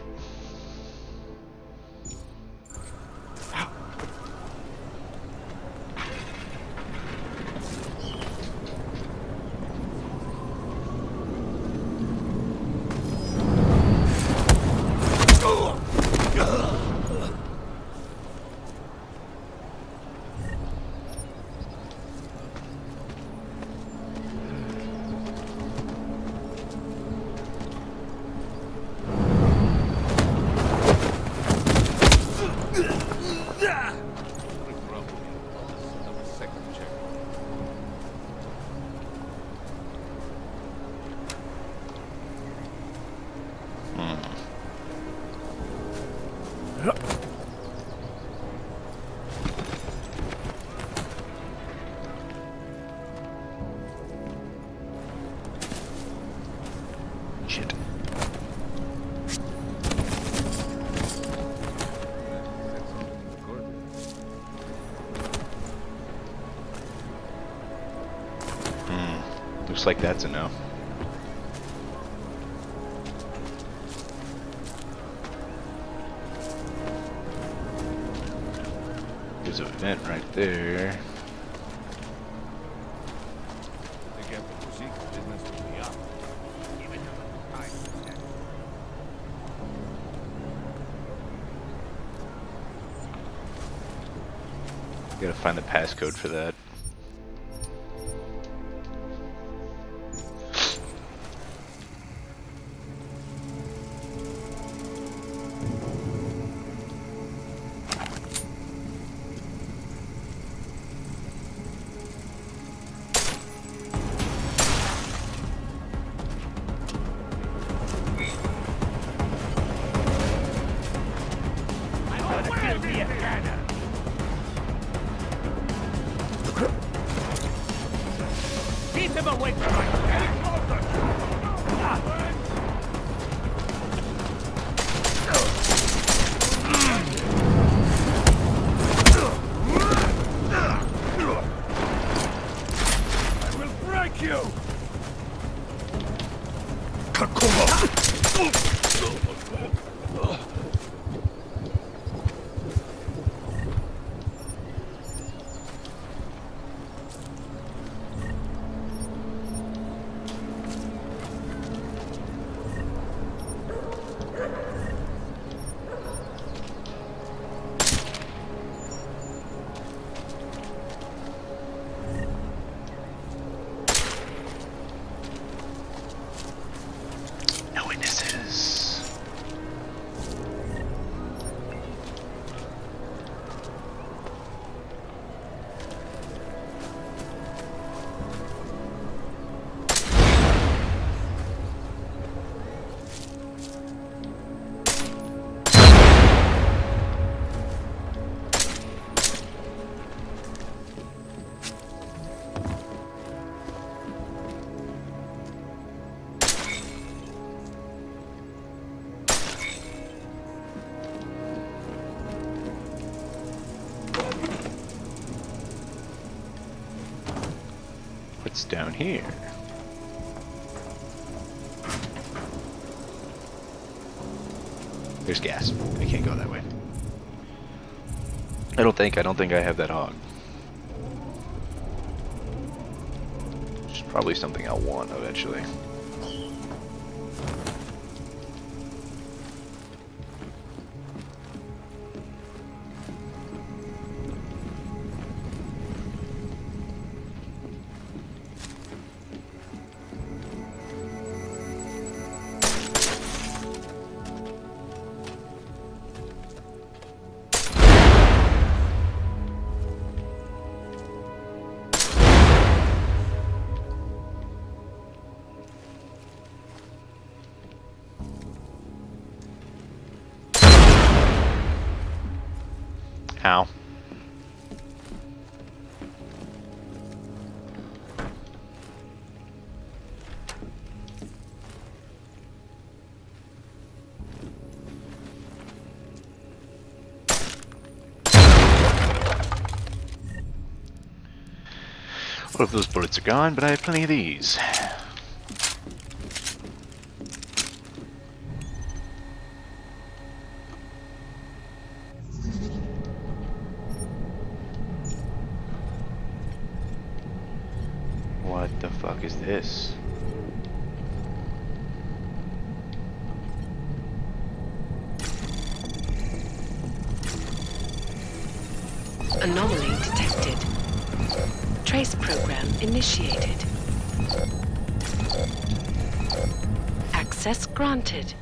A: Shit. Looks like that's a no. There's a vent right there. Gotta find the passcode for that.
N: Keep him away from my I will break you!
A: down here. There's gas. I can't go that way. I don't think I have that hog. Which is probably something I'll want eventually. Ow. All of those bullets are gone, but I have plenty of these. What the fuck is this?
H: Anomaly detected. Trace program initiated. Access granted.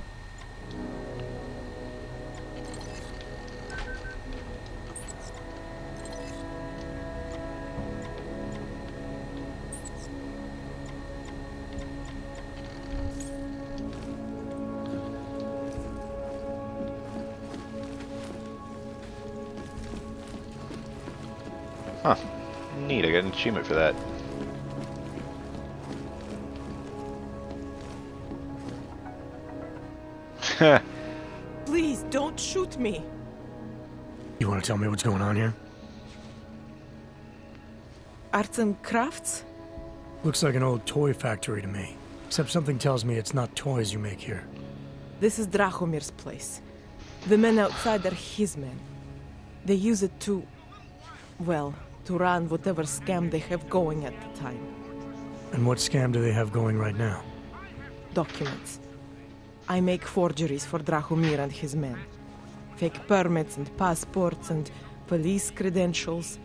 A: Huh. Neat, I got an achievement for that.
J: Please, don't shoot me.
C: You want to tell me what's going on here?
J: Arts and crafts?
C: Looks like an old toy factory to me. Except something tells me it's not toys you make here.
J: This is Drahomir's place. The men outside are his men. They use it to... well, to run whatever scam they have going at the time.
C: And what scam do they have going right now?
J: Documents. I make forgeries for Drahomir and his men. Fake permits and passports and police credentials.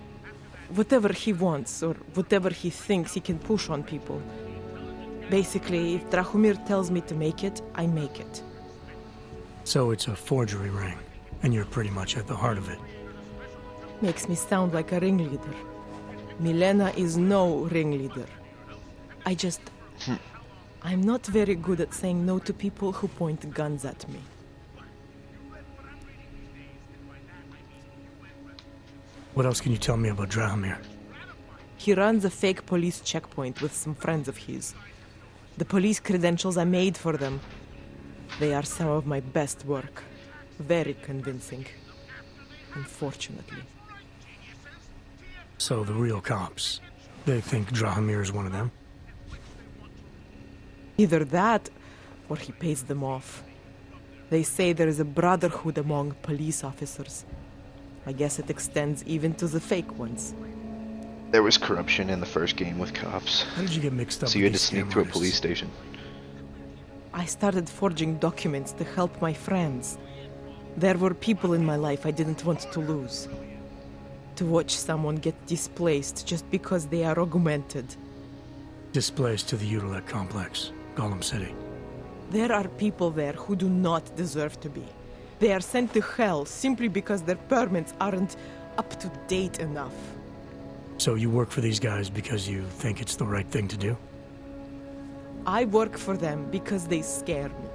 J: Whatever he wants, or whatever he thinks he can push on people. Basically, if Drahomir tells me to make it, I make it.
C: So it's a forgery ring, and you're pretty much at the heart of it.
J: Makes me sound like a ringleader. Milena is no ringleader. I'm not very good at saying no to people who point guns at me.
C: What else can you tell me about Drahomir?
J: He runs a fake police checkpoint with some friends of his. The police credentials I made for them. They are some of my best work. Very convincing. Unfortunately.
C: So the real cops, they think Drahomir is one of them?
J: Either that, or he pays them off. They say there is a brotherhood among police officers. I guess it extends even to the fake ones.
A: There was corruption in the first game with cops.
C: How did you get mixed up
A: So you had to sneak through a police station.
J: I started forging documents to help my friends. There were people in my life I didn't want to lose. To watch someone get displaced just because they are augmented.
C: Displaced to the Utilec complex, Golem City.
J: There are people there who do not deserve to be. They are sent to hell simply because their permits aren't up to date enough.
C: So you work for these guys because you think it's the right thing to do?
J: I work for them because they scare me.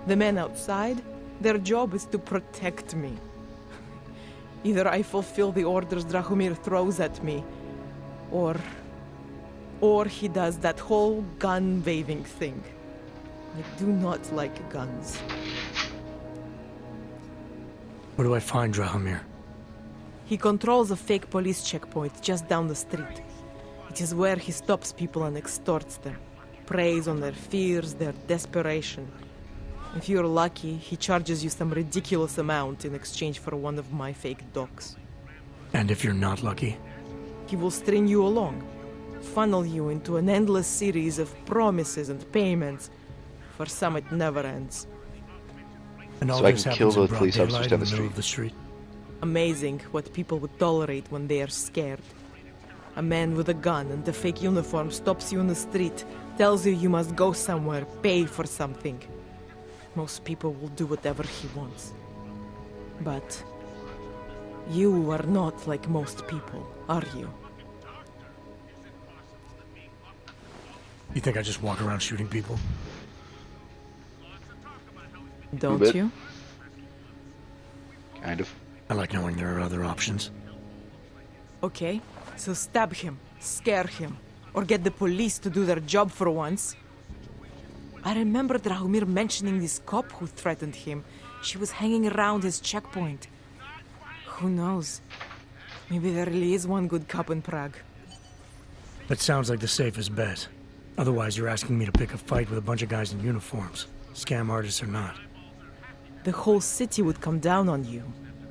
J: The men outside, their job is to protect me. Either I fulfill the orders Drahomir throws at me, or he does that whole gun-waving thing. I do not like guns.
C: Where do I find Drahomir?
J: He controls a fake police checkpoint just down the street. It is where he stops people and extorts them, preys on their fears, their desperation. If you're lucky, he charges you some ridiculous amount in exchange for one of my fake docs.
C: And if you're not lucky?
J: He will string you along, funnel you into an endless series of promises and payments. For some, it never ends.
C: And all
A: So I
C: this
A: can
C: happens
A: kill
C: in
A: those
C: broad
A: police officers
C: daylight
A: down
C: in
A: the
C: middle
A: street.
C: of the street.
J: Amazing what people would tolerate when they are scared. A man with a gun and a fake uniform stops you in the street, tells you you must go somewhere, pay for something. Most people will do whatever he wants. But you are not like most people, are you?
C: You think I just walk around shooting people?
J: Don't
A: bit.
J: you?
A: Kind of.
C: I like knowing there are other options.
J: Okay, so stab him, scare him, or get the police to do their job for once. I remember Drahomir mentioning this cop who threatened him. She was hanging around his checkpoint. Who knows? Maybe there really is one good cop in Prague.
C: That sounds like the safest bet. Otherwise, you're asking me to pick a fight with a bunch of guys in uniforms. Scam artists or not.
J: The whole city would come down on you.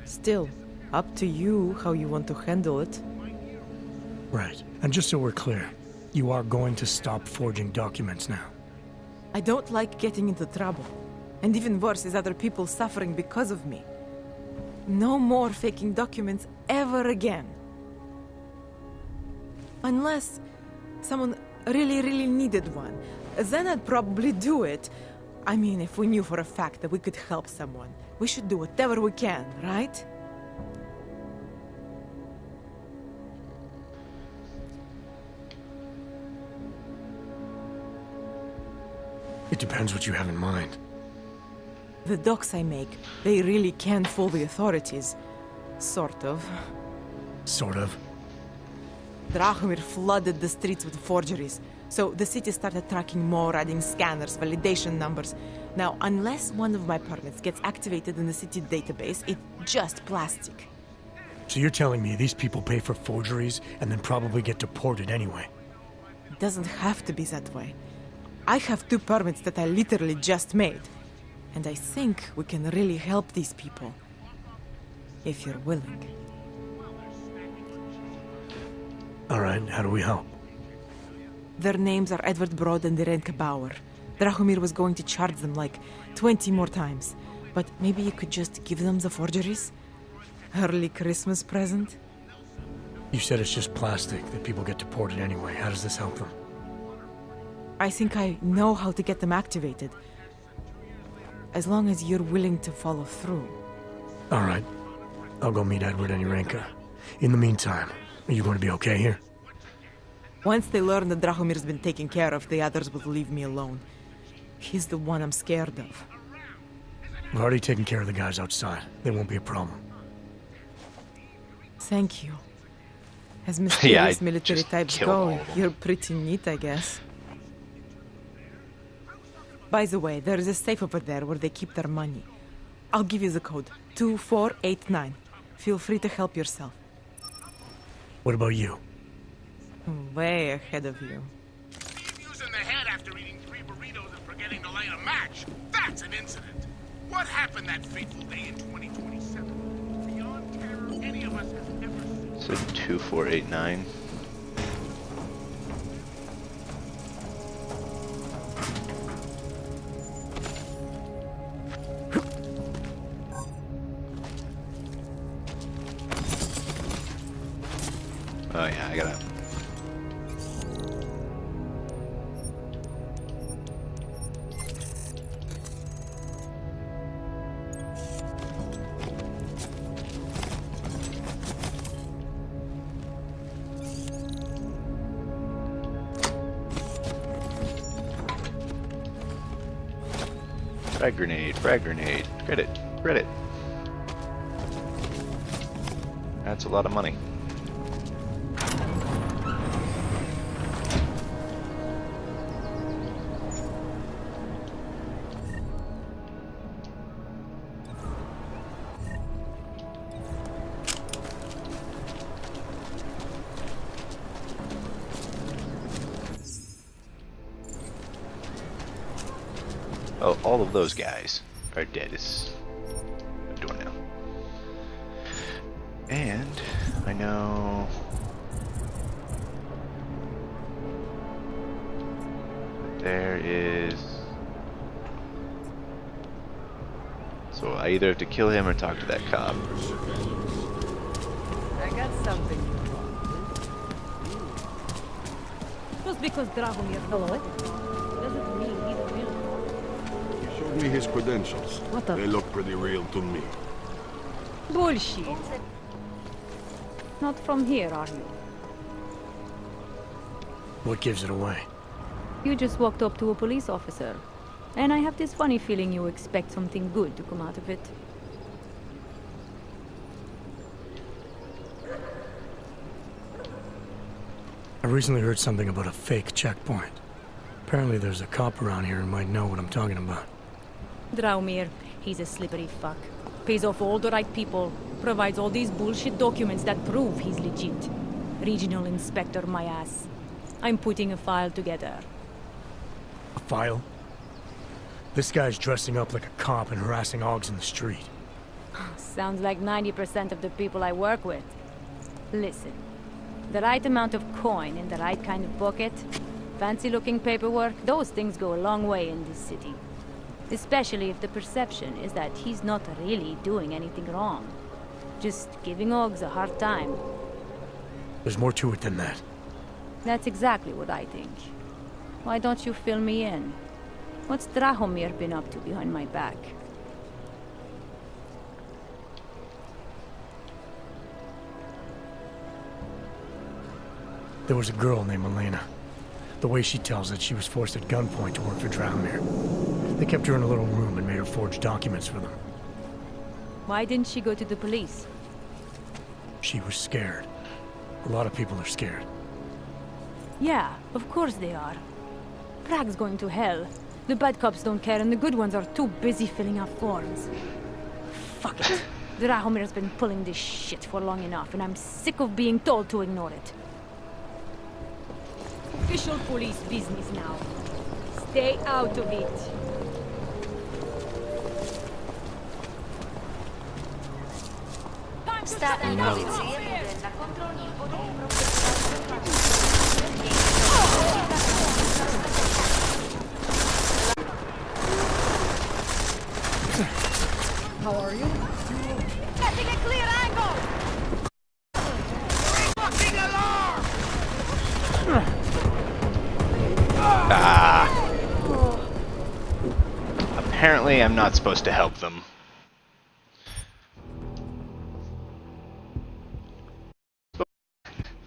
J: Still, up to you how you want to handle it.
C: Right. And just so we're clear, you are going to stop forging documents now.
J: I don't like getting into trouble. And even worse is other people suffering because of me. No more faking documents ever again. Unless someone really needed one. Then I'd probably do it. I mean, if we knew for a fact that we could help someone, we should do whatever we can, right?
C: It depends what you have in mind.
J: The docs I make, they really can fool the authorities. Sort of.
C: Sort of.
J: Drahomir flooded the streets with forgeries, so the city started tracking more, adding scanners, validation numbers. Now, unless one of my permits gets activated in the city database, it's just plastic.
C: So you're telling me these people pay for forgeries and then probably get deported anyway?
J: It doesn't have to be that way. I have 2 permits that I literally just made. And I think we can really help these people. If you're willing.
C: Alright, how do we help?
J: Their names are Edward Broad and Irenka Bauer. Drahomir was going to charge them like 20 more times. But maybe you could just give them the forgeries? Early Christmas present?
C: You said it's just plastic, that people get deported anyway. How does this help them?
J: I think I know how to get them activated. As long as you're willing to follow through.
C: Alright. I'll go meet Edward and Irenka. In the meantime, are you going to be okay here?
J: Once they learn that Drahomir's been taken care of, the others will leave me alone. He's the one I'm scared of.
C: We've already taken care of the guys outside. They won't be a problem.
J: Thank you. As mysterious
A: Yeah,
J: military
A: just
J: types
A: kill all
J: go,
A: of them.
J: you're pretty neat, I guess. By the way, there is a safe over there where they keep their money. I'll give you the code. 2489. Feel free to help yourself.
C: What about you?
J: Way ahead of you.
R: In the head after eating 3 burritos and forgetting to light a match. That's an incident. What happened that fateful day in 2027? Beyond terror any of us has ever seen.
A: So 2489. Oh yeah, I gotta. Frag grenade, frag grenade. Credit, credit. That's a lot of money. Oh, all of those guys are dead. It's a door now. And I know there is. So I either have to kill him or talk to that cop.
Q: I got something.
G: Just because Dragomir doesn't mean he's a real.
N: He showed me his credentials.
G: What the-
N: They look pretty real to me.
G: Bullshit. Not from here, are you?
C: What gives it away?
G: You just walked up to a police officer. And I have this funny feeling you expect something good to come out of it.
C: I recently heard something about a fake checkpoint. Apparently there's a cop around here who might know what I'm talking about.
G: Draumir, he's a slippery fuck. Pays off all the right people. Provides all these bullshit documents that prove he's legit. Regional inspector, my ass. I'm putting a file together.
C: A file? This guy's dressing up like a cop and harassing Augs in the street.
G: Sounds like 90% of the people I work with. Listen, the right amount of coin in the right kind of pocket, fancy-looking paperwork, those things go a long way in this city. Especially if the perception is that he's not really doing anything wrong. Just giving Augs a hard time.
C: There's more to it than that.
G: That's exactly what I think. Why don't you fill me in? What's Drahomir been up to behind my back?
C: There was a girl named Elena. The way she tells it, she was forced at gunpoint to work for Drahomir. They kept her in a little room and made her forge documents for them.
G: Why didn't she go to the police?
C: She was scared. A lot of people are scared.
G: Yeah, of course they are. Prague's going to hell. The bad cops don't care and the good ones are too busy filling out forms. Fuck it. Drahomir's been pulling this shit for long enough and I'm sick of being told to ignore it. Official police business now. Stay out of it.
Q: Státní policie bude na kontrolní bodech
J: How are you?
Q: Getting a clear angle! Fucking alarm!
A: Apparently I'm not supposed to help them.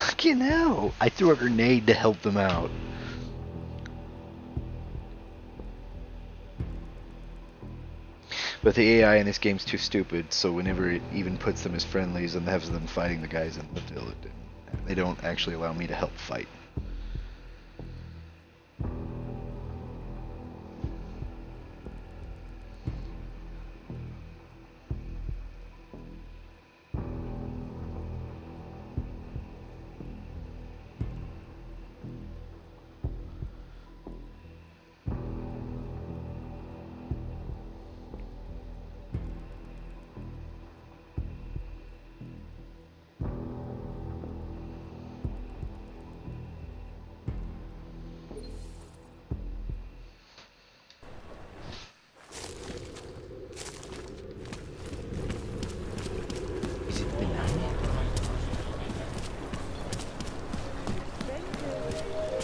A: Fucking hell! I threw a grenade to help them out. But the AI in this game's too stupid, so whenever it even puts them as friendlies and has them fighting the guys in the village, they don't actually allow me to help fight.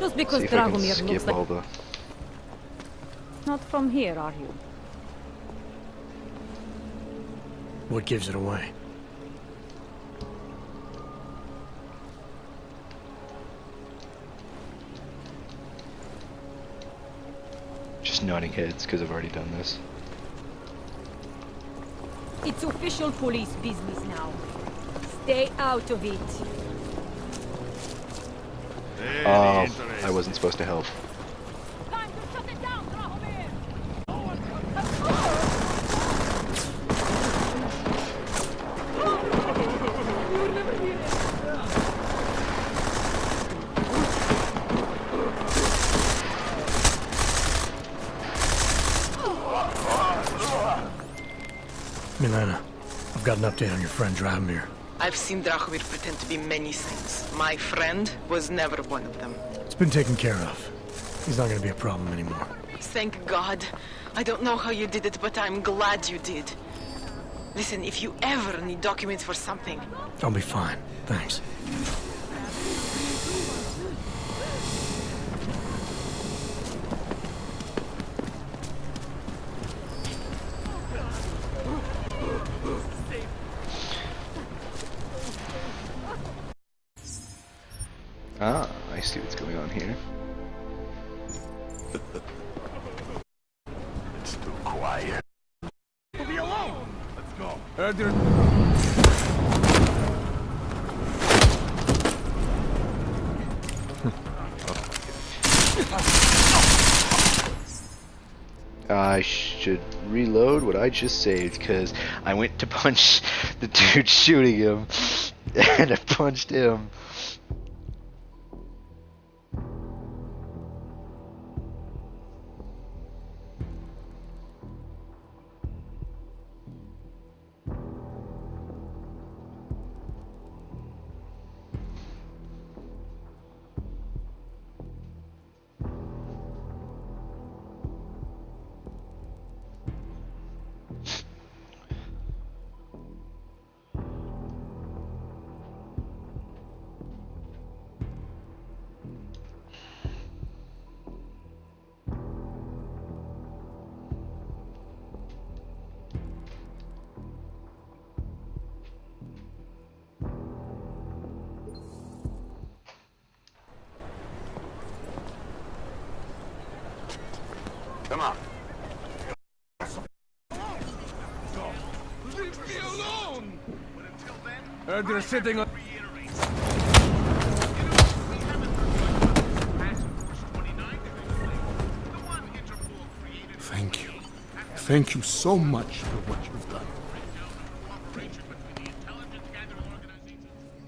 G: Just because
A: See if I can
G: Dragomir looks
A: skip all
G: like...
A: the...
G: Not from here, are you?
C: What gives it away?
A: Just nodding heads because I've already done this.
G: It's official police business now. Stay out of it.
A: Oh, I wasn't supposed to help.
C: Helena, I've got an update on your friend Drahomir.
J: I've seen Drahomir pretend to be many things. My friend was never one of them.
C: It's been taken care of. He's not gonna be a problem anymore.
J: Thank God. I don't know how you did it, but I'm glad you did. Listen, if you ever need documents for something...
C: I'll be fine. Thanks.
A: Ah, I see what's going on here.
N: It's too quiet.
R: Leave me alone!
N: Let's go.
A: I should reload what I just saved, because I went to punch the dude shooting him, and I punched him.
N: Come on.
R: Leave me alone! But until then,
N: They're sitting on...
I: Thank you. Thank you so much for what you've done.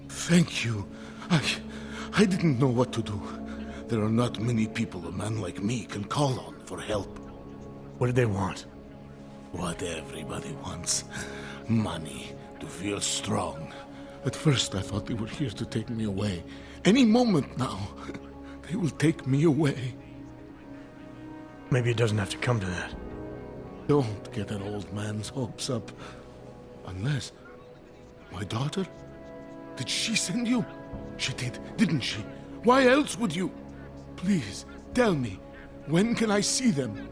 I: Thank you. I didn't know what to do. There are not many people a man like me can call on for help.
C: What did they want?
I: What everybody wants. Money, to feel strong. At first I thought they were here to take me away. Any moment now, they will take me away.
C: Maybe it doesn't have to come to that.
I: Don't get an old man's hopes up. Unless... My daughter? Did she send you? She did, didn't she? Why else would you? Please, tell me. When can I see them?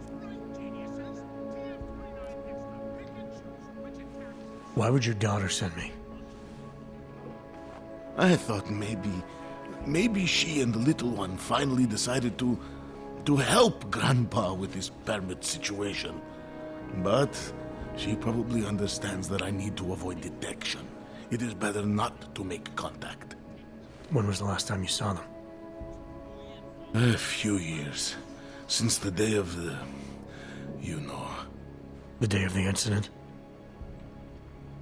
C: Why would your daughter send me?
I: I thought maybe she and the little one finally decided to help Grandpa with his permit situation. But she probably understands that I need to avoid detection. It is better not to make contact.
C: When was the last time you saw them?
I: A few years. Since the day of the... you know.
C: The day of the incident?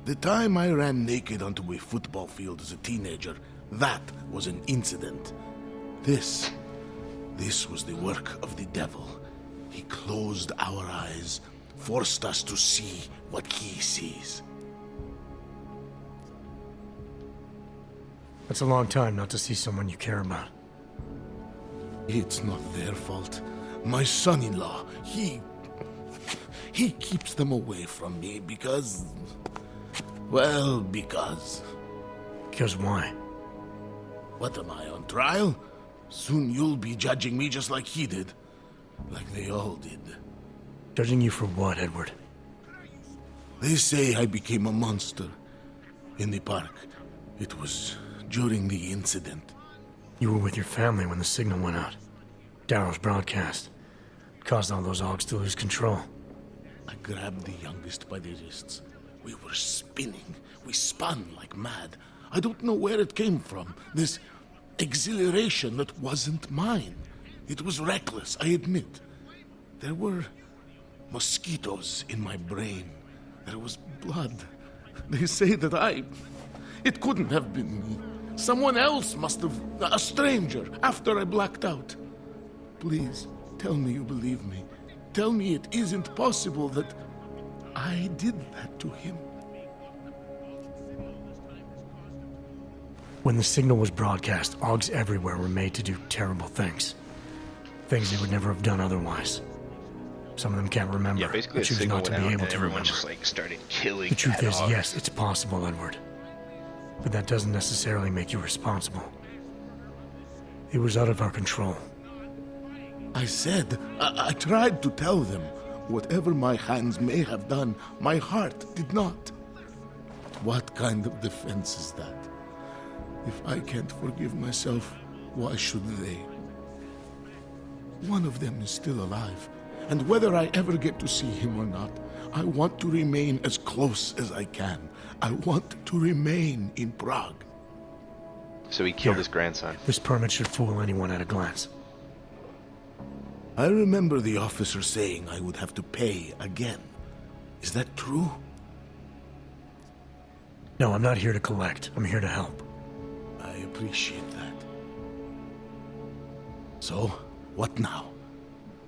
I: The time I ran naked onto a football field as a teenager, that was an incident. This was the work of the devil. He closed our eyes, forced us to see what he sees.
C: That's a long time not to see someone you care about.
I: It's not their fault. My son-in-law, he keeps them away from me because... well, because...
C: Because why?
I: What am I, on trial? Soon you'll be judging me just like he did. Like they all did.
C: Judging you for what, Edward?
I: They say I became a monster. In the park. It was during the incident.
C: You were with your family when the signal went out. Darrow's broadcast. It caused all those Augs to lose control.
I: I grabbed the youngest by the wrists. We were spinning. We spun like mad. I don't know where it came from. This exhilaration that wasn't mine. It was reckless, I admit. There were mosquitoes in my brain. There was blood. They say that it couldn't have been me. Someone else must have... a stranger, after I blacked out. Please, tell me you believe me. Tell me it isn't possible that I did that to him.
C: When the signal was broadcast, Augs everywhere were made to do terrible things. Things they would never have done otherwise. Some of them can't remember,
A: Yeah, basically
C: or
A: the
C: choose
A: signal
C: not to
A: went
C: be
A: out
C: able
A: and
C: to
A: everyone
C: remember.
A: just like started killing.
C: The truth
A: bad
C: is,
A: Augs.
C: yes, it's possible, Edward. But that doesn't necessarily make you responsible. It was out of our control.
I: I said, I tried to tell them. Whatever my hands may have done, my heart did not. What kind of defense is that? If I can't forgive myself, why should they? One of them is still alive, and whether I ever get to see him or not, I want to remain as close as I can. I want to remain in Prague.
A: So he killed his grandson.
C: This permit should fool anyone at a glance.
I: I remember the officer saying I would have to pay again. Is that true?
C: No, I'm not here to collect. I'm here to help.
I: I appreciate that. So, what now?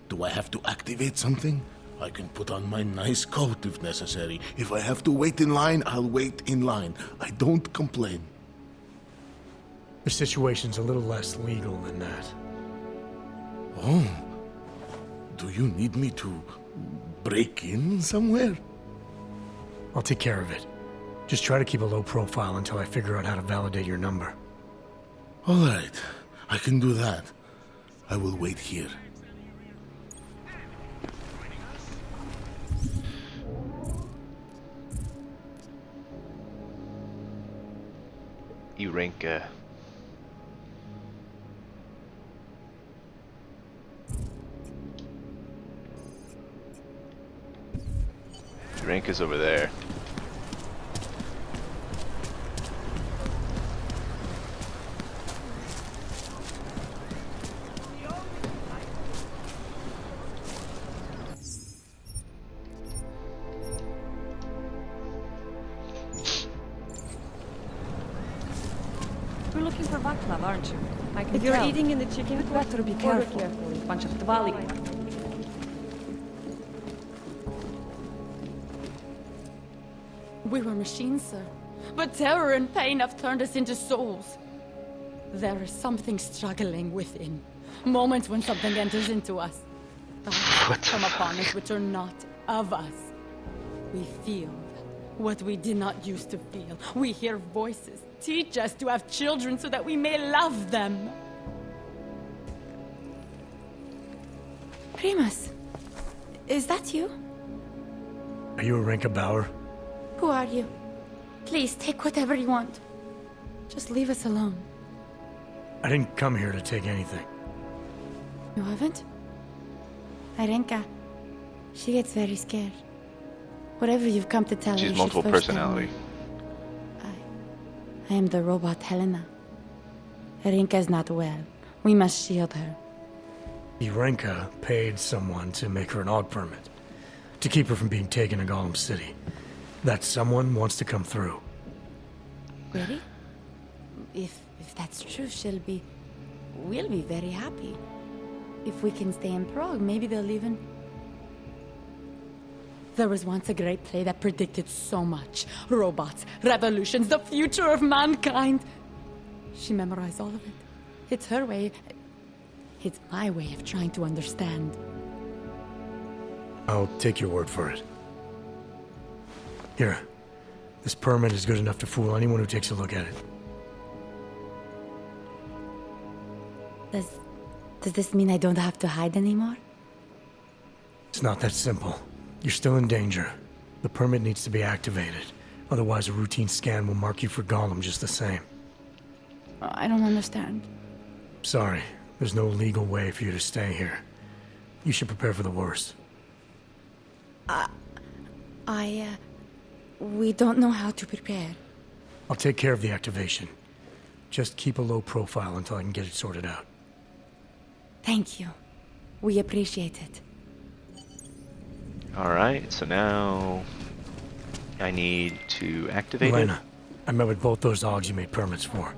I: Do I have to activate something? I can put on my nice coat if necessary. If I have to wait in line, I'll wait in line. I don't complain.
C: The situation's a little less legal than that.
I: Oh. Do you need me to break in somewhere?
C: I'll take care of it. Just try to keep a low profile until I figure out how to validate your number.
I: All right. I can do that. I will wait here.
A: Urenka. Urenka's over there.
Q: You're looking for Vaclav, aren't you? I can
G: If you're
Q: tell.
G: eating in the chicken,
Q: You'd better be careful. Bunch of Dvali.
S: We were machines, sir. But terror and pain have turned us into souls. There is something struggling within. Moments when something enters into us. Thoughts come upon us which are not of us. We feel what we did not used to feel. We hear voices. Teach us to have children so that we may love them.
G: Primus, is that you?
C: Are you Urenka Bauer?
S: Who are you? Please, take whatever you want. Just leave us alone.
C: I didn't come here to take anything.
S: You haven't? Arenka, she gets very scared. Whatever you've come to tell her,
A: She's
S: you
A: multiple
S: should first tell
A: personality.
S: me. I am the robot Helena. Arenka's not well. We must shield her.
C: Urenka paid someone to make her an AUG permit. To keep her from being taken to Gollum City. That someone wants to come through.
S: Really? If that's true, we'll be very happy. If we can stay in Prague, maybe they'll even... There was once a great play that predicted so much. Robots, revolutions, the future of mankind. She memorized all of it. It's her way. It's my way of trying to understand.
C: I'll take your word for it. Here. This permit is good enough to fool anyone who takes a look at it.
S: Does this mean I don't have to hide anymore?
C: It's not that simple. You're still in danger. The permit needs to be activated. Otherwise, a routine scan will mark you for Gollum just the same.
S: I don't understand.
C: Sorry. There's no legal way for you to stay here. You should prepare for the worst.
S: We don't know how to prepare.
C: I'll take care of the activation. Just keep a low profile until I can get it sorted out.
S: Thank you. We appreciate it.
A: Alright, so now I need to activate
C: Elena,
A: it.
C: I met with both those AUGs you made permits for.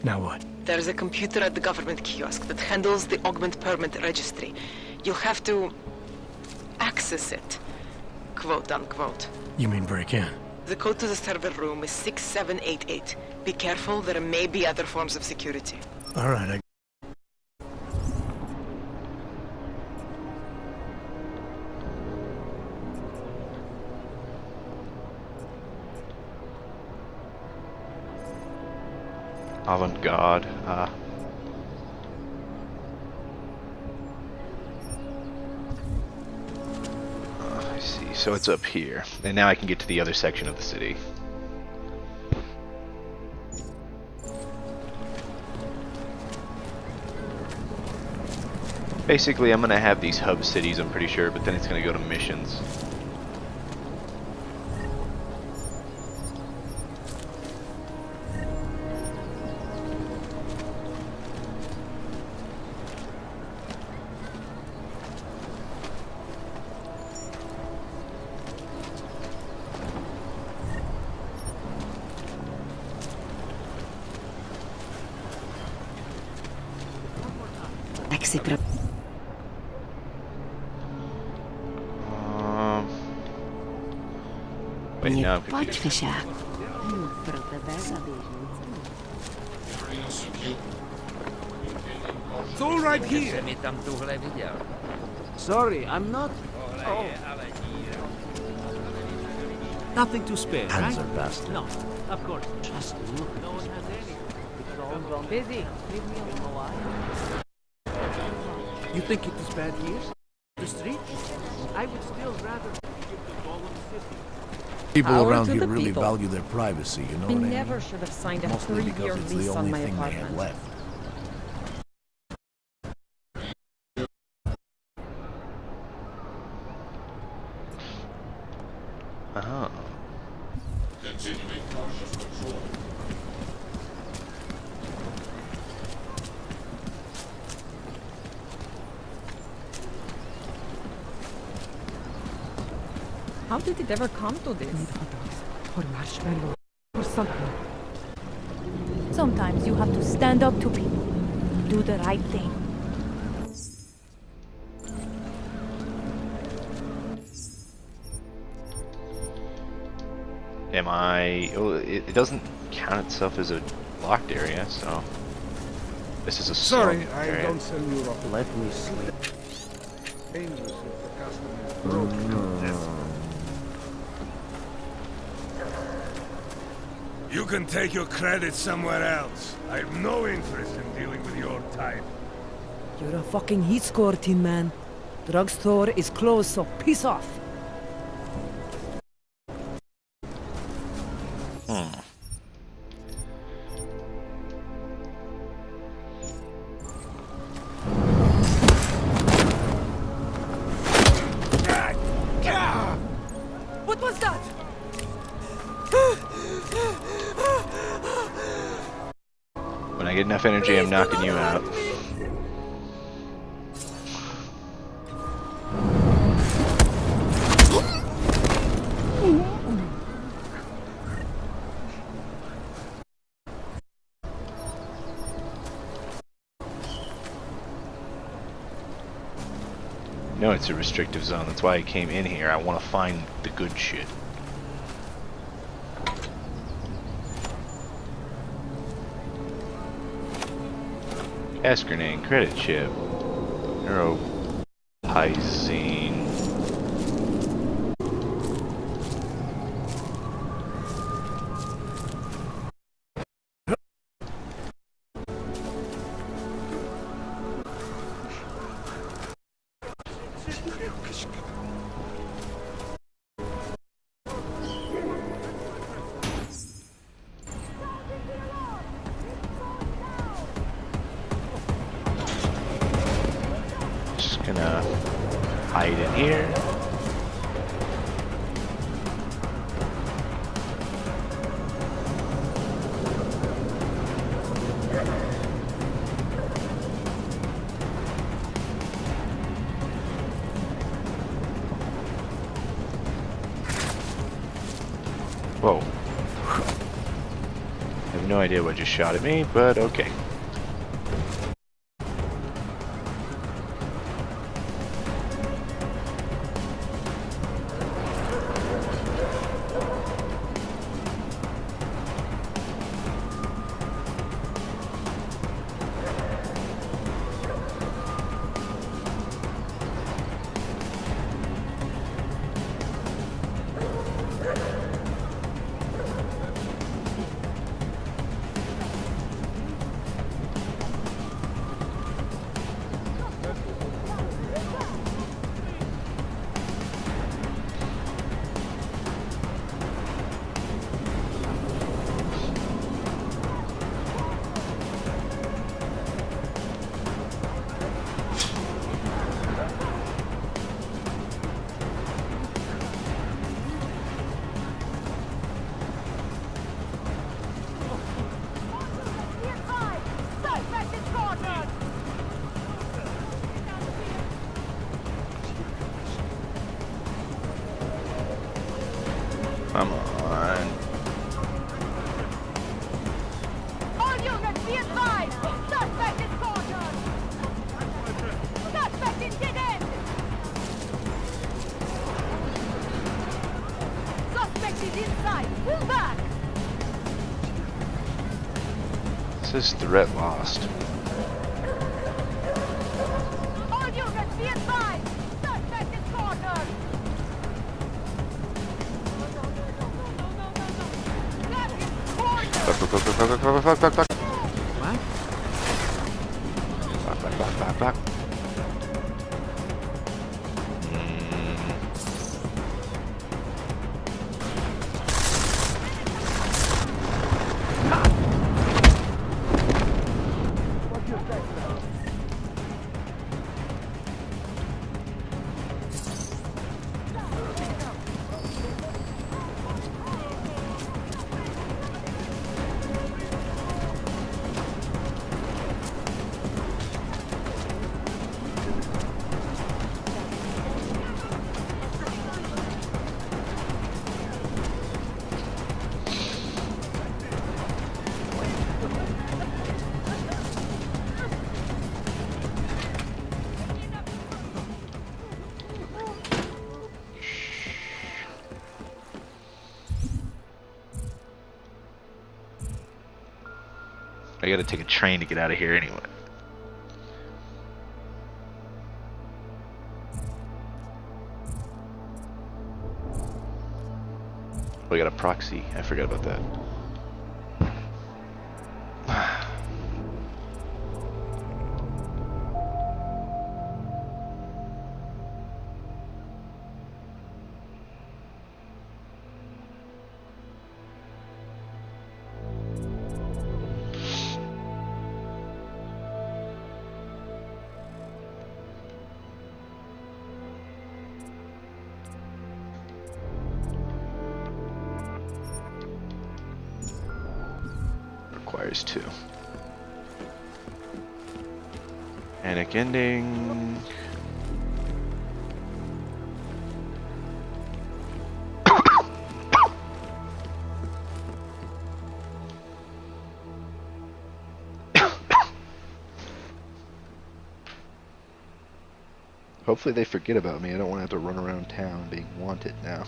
C: Now what?
T: There is a computer at the government kiosk that handles the augment permit registry. You'll have to access it, quote unquote.
C: You mean break in?
T: The code to the server room is 6788. Be careful, there may be other forms of security.
C: All right,
A: Avant-garde. I see. So it's up here. And now I can get to the other section of the city. Basically, I'm going to have these hub cities, I'm pretty sure, but then it's going to go to missions. Wait, now I'm confused.
N: It's all right here.
P: Sorry, I'm not. Oh. Nothing to spare,
K: Hands
P: right?
K: are bastard.
P: No, of course. Just look. No one has any. It's all gone busy. Leave me alone. You think it is bad here? The street? I would still rather give the ball in the city.
K: People
J: Power
K: around
J: to
K: here
J: the
K: really
J: people.
K: value their privacy, you know
J: We
K: what I mean?
J: never should have signed a
K: Mostly
J: 3-year
K: because it's the
J: lease on
K: only
J: my
K: thing they have
J: apartment.
K: left.
A: Uh-huh.
N: Continuing cautious control.
J: How did it ever come to this?
Q: Or marshmallow. Or something. Sometimes you have to stand up to people. Do the right thing.
A: Am I... Oh, it doesn't count itself as a locked area, so... This is a
N: Sorry,
A: slum
N: I
A: area.
N: don't sell you rock.
P: Let me sleep.
N: Dangerous if the customer is broken.
R: You can take your credit somewhere else. I have no interest in dealing with your type.
Q: You're a fucking heat score, Tin Man. Drugstore is closed, so peace off.
J: What was that?
A: When I get enough energy, I'm knocking you out. No, it's a restrictive zone. That's why I came in here. I want to find the good shit. Gas grenade, credit chip, neuropyzine. Just gonna hide in here. Whoa. I have no idea what just shot at me, but okay. says threat lost.
Q: All units, be advised! Suspect is cornered!
A: Fuck.
P: What?
A: Fuck. I gotta take a train to get out of here anyway. Oh, I got a proxy. I forgot about that. Requires 2. Panic ending. Hopefully they forget about me. I don't want to have to run around town being wanted now.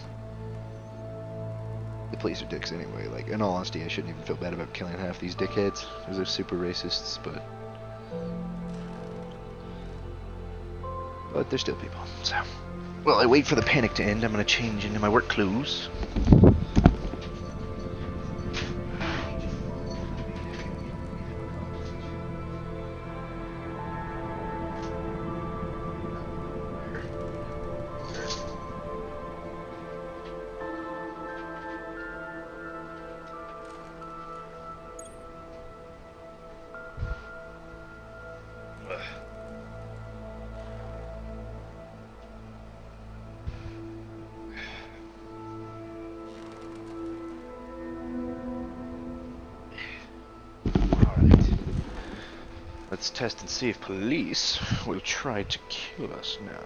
A: The police are dicks anyway. Like, in all honesty, I shouldn't even feel bad about killing half these dickheads, because they're super racists, but they're still people, so. Well, I wait for the panic to end. I'm gonna change into my work clothes. Let's test and see if police will try to kill us now.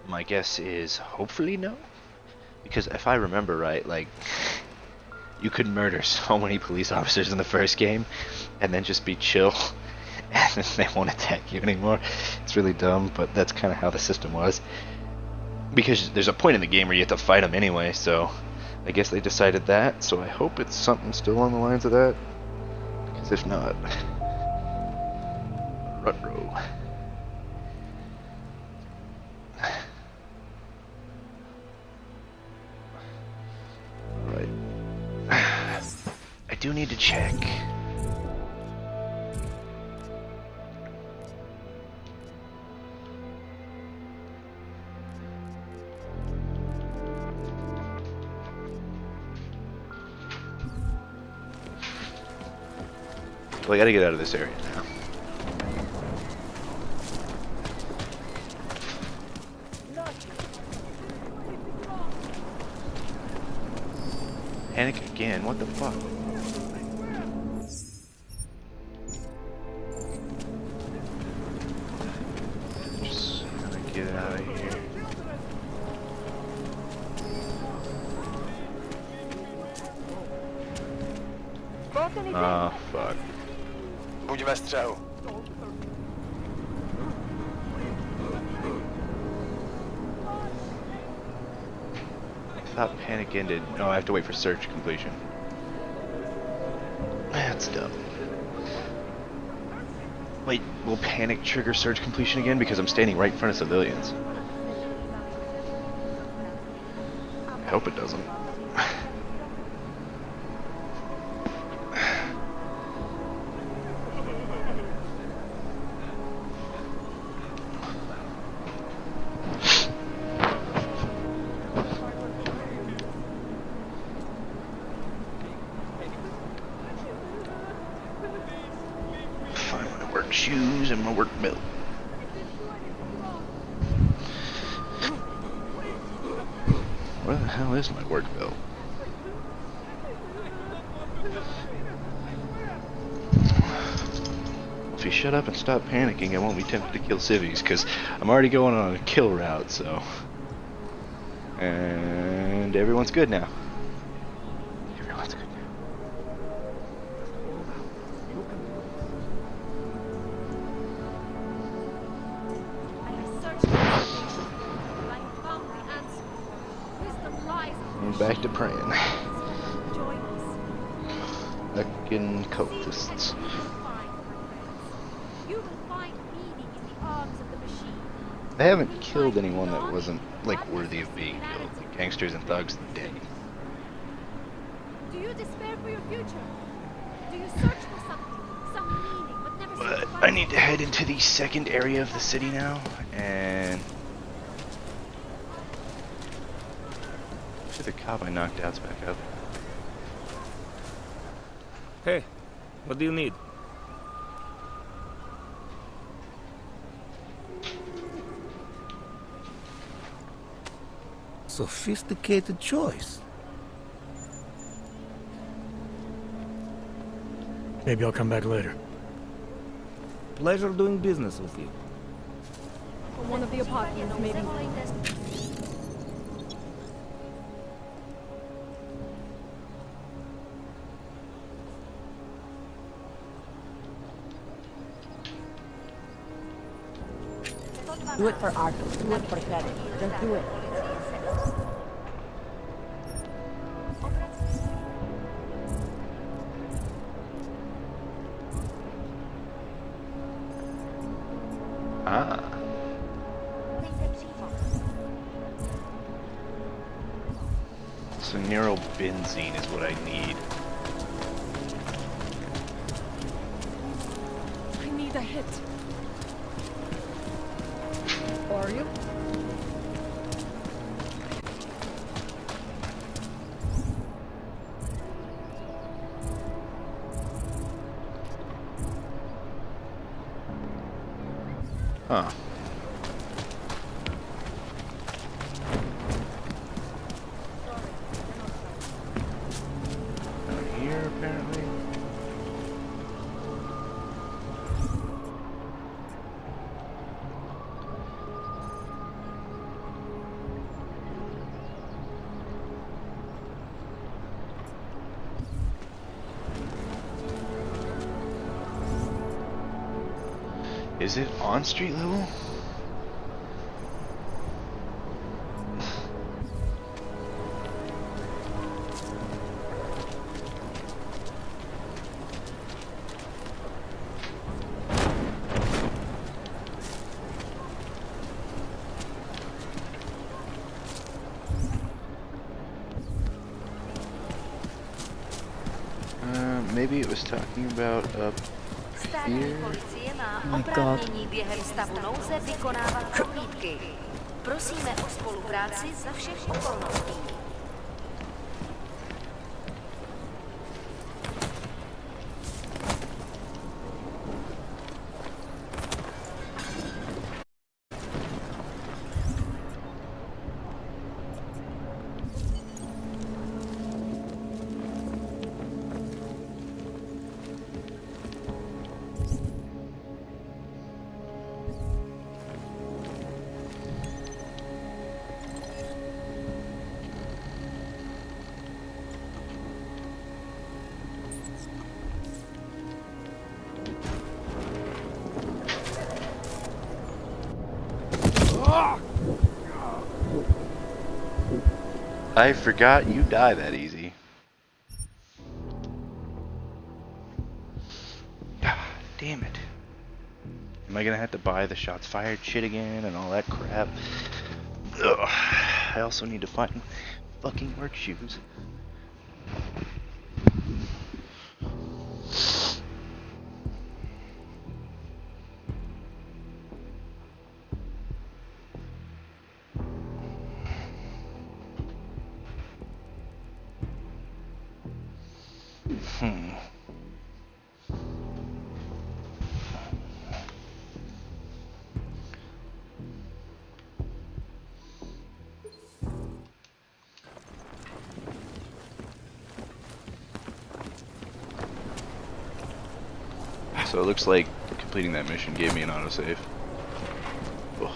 A: My guess is hopefully no. Because if I remember right, like, you could murder so many police officers in the first game and then just be chill and then they won't attack you anymore. It's really dumb, but that's kind of how the system was. Because there's a point in the game where you have to fight them anyway, so I guess they decided that. So I hope it's something still along the lines of that. Because if not, ruh-roh. Alright. I do need to check. Well, I gotta get out of this area now. Panic again, what the fuck? Just gotta get out of here. Oh, fuck.
F: Buď ve střehu.
A: I thought panic ended. No, I have to wait for search completion. That's dumb. Wait, will panic trigger surge completion again because I'm standing right in front of civilians? I hope it doesn't. Shoes and my work belt. Where the hell is my work belt? If you shut up and stop panicking, I won't be tempted to kill civvies, because I'm already going on a kill route, so. And everyone's good now. Everyone's good now. Back to praying. Fucking cultists. I haven't killed anyone that wasn't, like, worthy of being killed. Gangsters and thugs, dead.
M: Do you despair for your future? Do you search for something, some meaning, but never seem to
A: But
M: find
A: I need to head into the second area of the city now, and the cop I knocked out's back up.
L: Hey, what do you need? Sophisticated choice.
C: Maybe I'll come back later.
L: Pleasure doing business with you.
S: One of the apartments, maybe.
Q: Do it for art. Do it for credit. Just do it.
A: Ah. So neurobenzene is what I need.
S: I need a hit. Are you?
A: Huh. Down here, apparently. Is it on street level? Maybe it was talking about up here.
Q: Oh my God. Během stavu nouze vykonávat prohlídky. Prosíme o spolupráci za všech okolností. I forgot you die that easy.
A: Damn it. Am I gonna have to buy the shots fired shit again and all that crap? Ugh. I also need to find fucking work shoes. So it looks like completing that mission gave me an autosave. Ugh.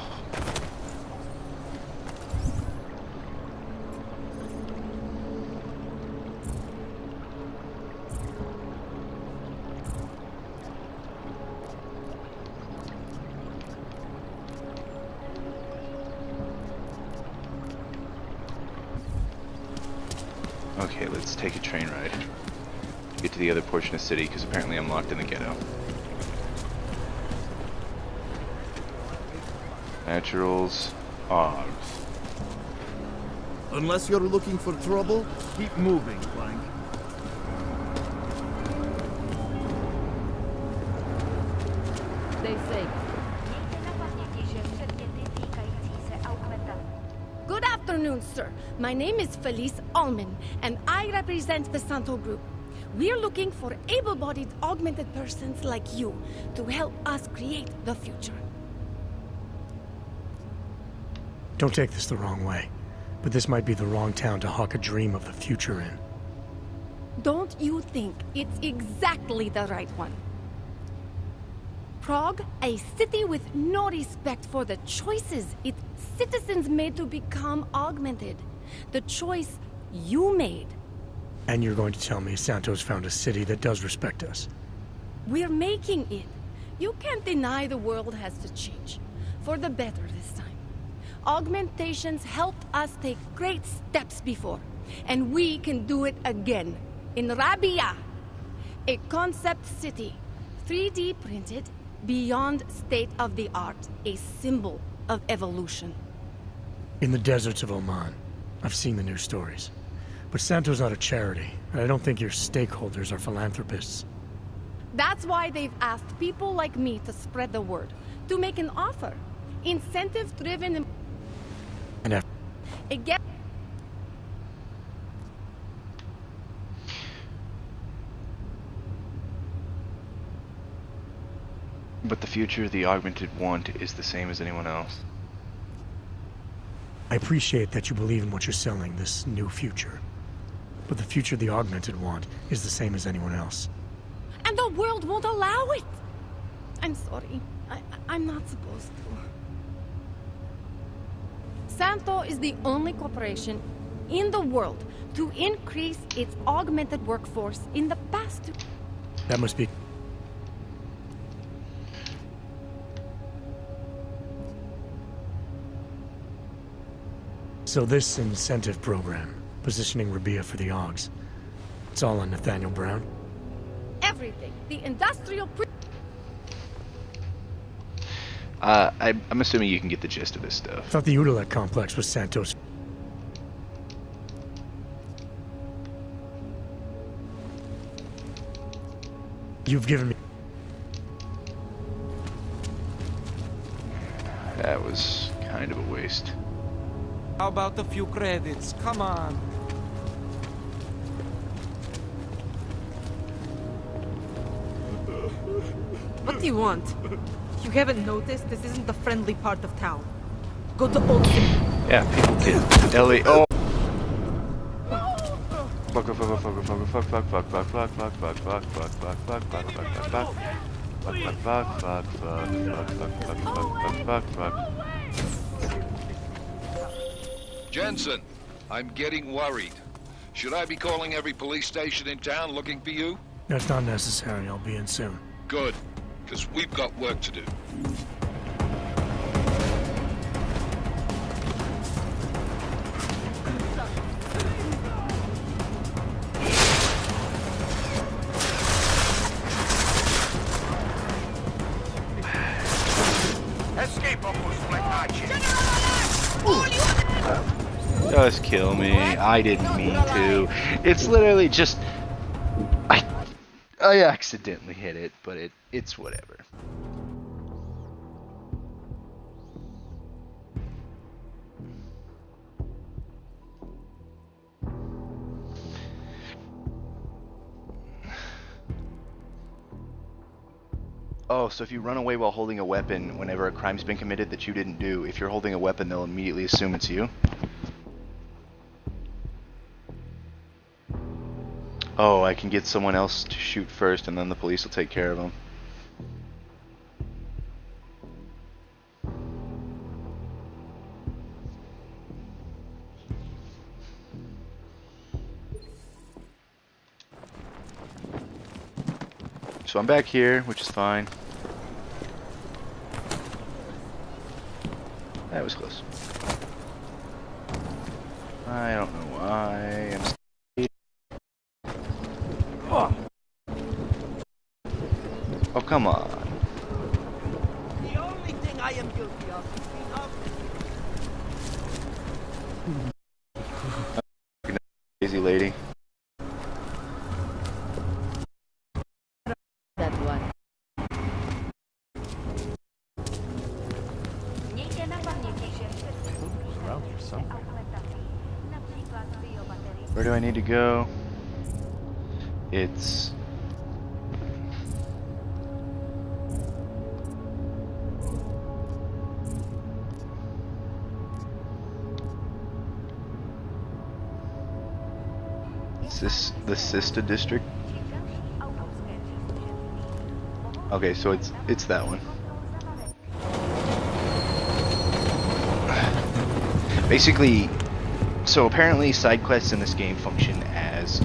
A: Okay, let's take a train ride to get to the other portion of the city, because apparently I'm locked in the ghetto. Naturals, Augs.
K: Unless you're looking for trouble, keep moving, Clank.
G: Stay safe.
Q: Good afternoon, sir. My name is Felice Allman, and I represent the Santo Group. We're looking for able-bodied augmented persons like you to help us create the future.
C: Don't take this the wrong way, but this might be the wrong town to hawk a dream of the future in.
Q: Don't you think it's exactly the right one? Prague, a city with no respect for the choices its citizens made to become augmented. The choice you made.
C: And you're going to tell me Santos found a city that does respect us?
Q: We're making it. You can't deny the world has to change. For the better this time. Augmentations helped us take great steps before. And we can do it again. In Rabia. A concept city. 3D printed. Beyond state-of-the-art. A symbol of evolution.
C: In the deserts of Oman. I've seen the news stories. But Santo's not a charity, and I don't think your stakeholders are philanthropists.
Q: That's why they've asked people like me to spread the word. To make an offer. Incentive-driven...
C: And
Q: Again...
A: But the future the augmented want is the same as anyone else.
C: I appreciate that you believe in what you're selling, this new future. But the future the augmented want is the same as anyone else.
Q: And the world won't allow it! I'm sorry. I'm not supposed to. Santo is the only corporation in the world to increase its augmented workforce in the past 2...
C: That must be... So this incentive program, positioning Rabia for the Augs, it's all on Nathaniel Brown?
Q: Everything. The industrial...
A: I'm assuming you can get the gist of this stuff.
C: I thought the Udalek complex was Santos. You've given me...
A: That was kind of a waste.
E: How about a few credits? Come on.
U: What do you want? You haven't noticed this isn't the friendly part of town. Go to Old City.
A: Yeah, people did. Ellie. Oh! Fuck, fuck, fuck, fuck, fuck, fuck, fuck, fuck, fuck, fuck, fuck, fuck, fuck, fuck, fuck, fuck, fuck, fuck, fuck. Fuck, fuck, fuck, fuck, fuck, fuck, fuck, fuck, fuck.
B: Jensen, I'm getting worried. Should I be calling every police station in town looking for you?
C: That's not necessary. I'll be in soon.
B: Good, because we've got work to do.
A: just kill me. I didn't mean to. It's literally just... I accidentally hit it, but it's whatever. Oh, so if you run away while holding a weapon whenever a crime's been committed that you didn't do, if you're holding a weapon, they'll immediately assume it's you? Oh, I can get someone else to shoot first and then the police will take care of them. So I'm back here, which is fine. That was close. I don't know why I'm scared. Oh, come on.
P: The only thing I am guilty of is being
A: Crazy lady.
G: That one.
A: Where do I need to go? It's... Is this the Sista district? Okay, so it's that one. Basically, so apparently side quests in this game function as,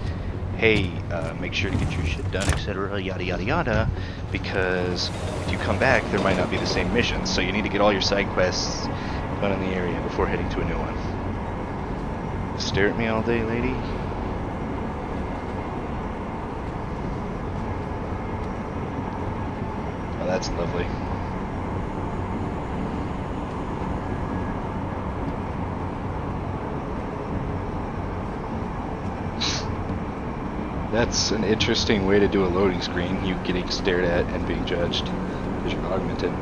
A: hey, make sure to get your shit done, etc., yada yada yada, because if you come back, there might not be the same missions, so you need to get all your side quests done in the area before heading to a new one. Stare at me all day, lady? Oh, that's lovely. That's an interesting way to do a loading screen, you getting stared at and being judged, because you're augmented.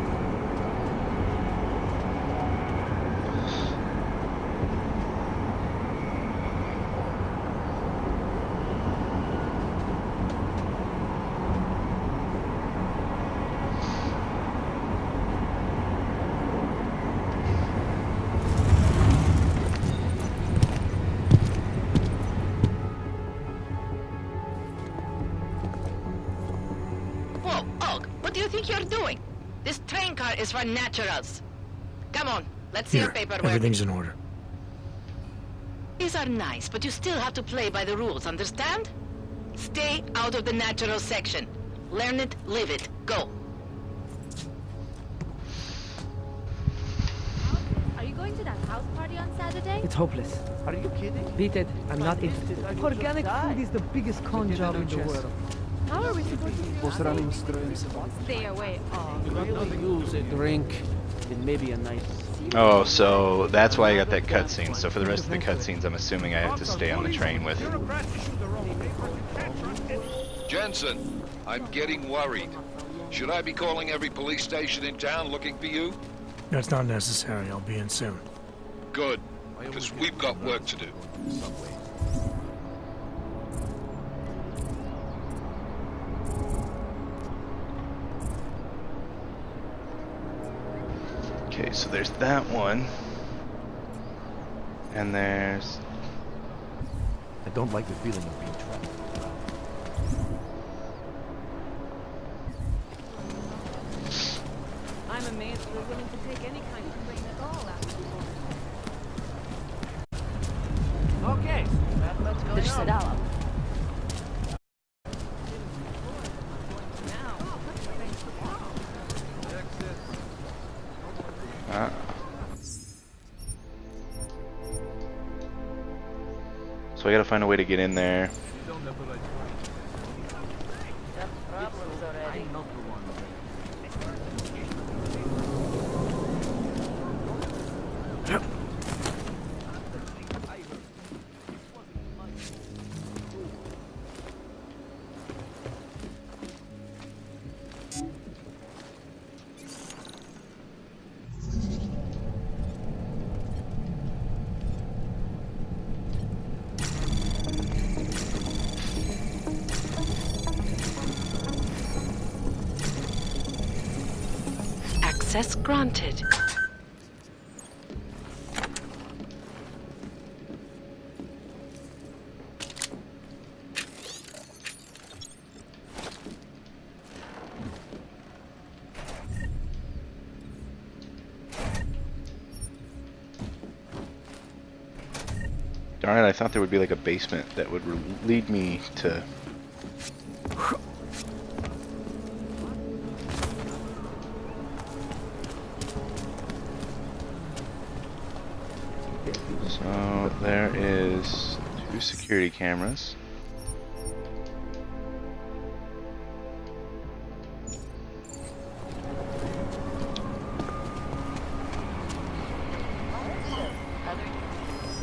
O: Is for naturals. Come on, let's see
C: Here,
O: your paperwork.
C: everything's in order.
O: These are nice, but you still have to play by the rules, understand? Stay out of the natural section. Learn it, live it. Go.
G: Are you going to that house party on Saturday?
V: It's hopeless.
P: Are you kidding?
V: Beat it. I'm not interested.
P: Organic food is the biggest con job in the world.
G: How are we supposed to do Stay away.
P: Use a drink and maybe a nice...
A: Oh, so that's why I got that cutscene. So for the rest of the cutscenes, I'm assuming I have to stay on the train with.
B: Jensen, I'm getting worried. Should I be calling every police station in town looking for you?
C: That's not necessary. I'll be in soon.
B: Good, because we've got work to do.
A: Okay, so there's that one. And there's...
K: I don't like the feeling of being trapped.
U: I'm amazed we're willing to take any kind of train at all after.
P: Okay, let's go.
G: Sedala.
A: So I gotta find a way to get in there.
H: Access granted.
A: Darn it, I thought there would be like a basement that would lead me to... So there is 2 security cameras.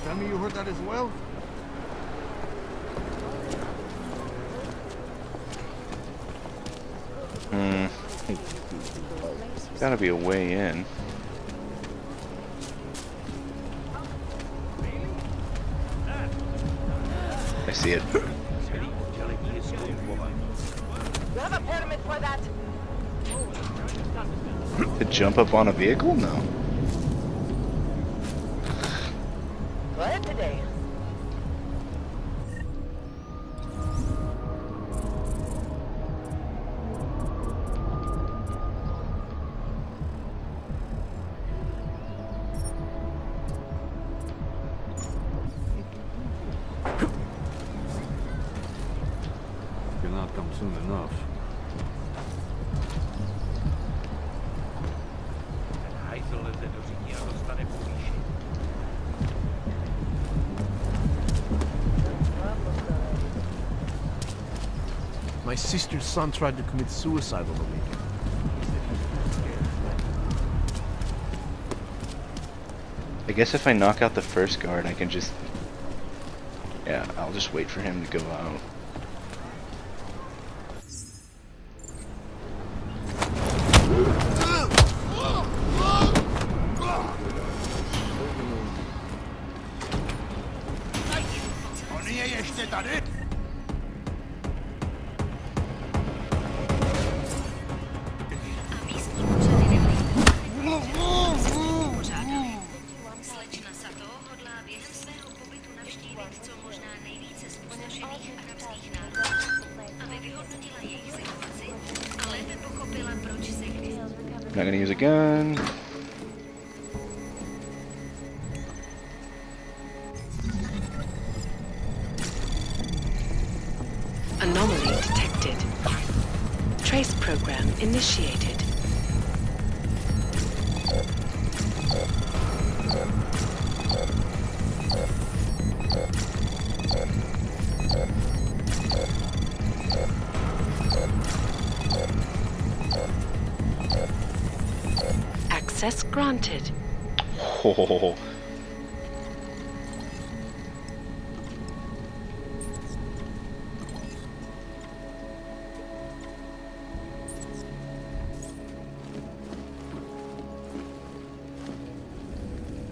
K: Tell me you heard that as well?
A: Gotta be a way in. I see it.
O: You have a permit for that?
A: To jump up on a vehicle? No.
O: Go ahead today.
K: You'll not come soon enough. My sister's son tried to commit suicide on the weekend.
A: I guess if I knock out the first guard, I can just... Yeah, I'll just wait for him to go out. Not gonna use a gun.
H: Anomaly detected. Trace program initiated. Access granted.
A: Oh.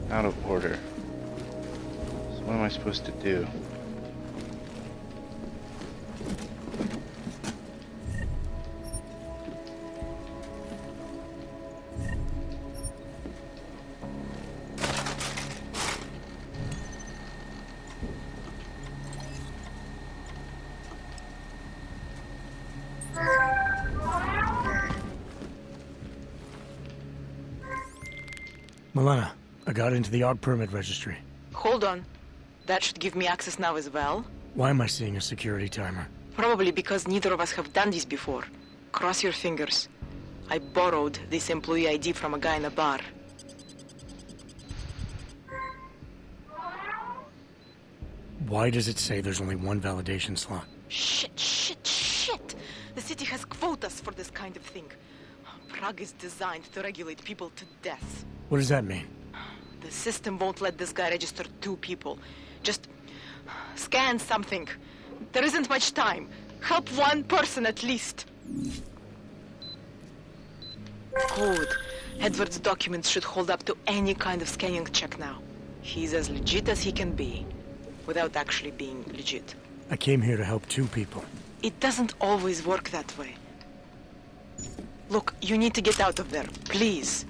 A: Out of order. So what am I supposed to do?
C: Milena, I got into the AUG permit registry.
T: Hold on. That should give me access now as well.
C: Why am I seeing a security timer?
T: Probably because neither of us have done this before. Cross your fingers. I borrowed this employee ID from a guy in a bar.
C: Why does it say there's only one validation slot?
T: Shit! The city has quotas for this kind of thing. Prague is designed to regulate people to death.
C: What does that mean?
T: The system won't let this guy register 2 people. Just scan something. There isn't much time. Help 1 person at least. Code. Edward's documents should hold up to any kind of scanning check now. He's as legit as he can be, without actually being legit.
C: I came here to help 2 people.
T: It doesn't always work that way. Look, you need to get out of there, please.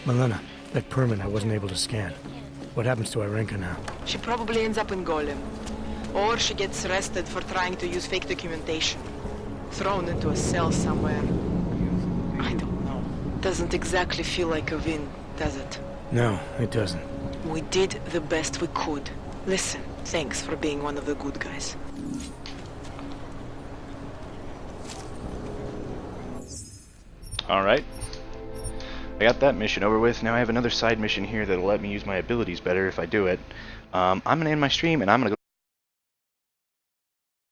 C: Milena, that permit I wasn't able to scan. What happens to Irenka now?
T: She probably ends up in Golem. Or she gets arrested for trying to use fake documentation. Thrown into a cell somewhere. I don't know. Doesn't exactly feel like a win, does it?
C: No, it doesn't.
T: We did the best we could. Listen, thanks for being one of the good guys.
A: Alright. I got that mission over with. Now I have another side mission here that'll let me use my abilities better if I do it. I'm going to end my stream and I'm going to go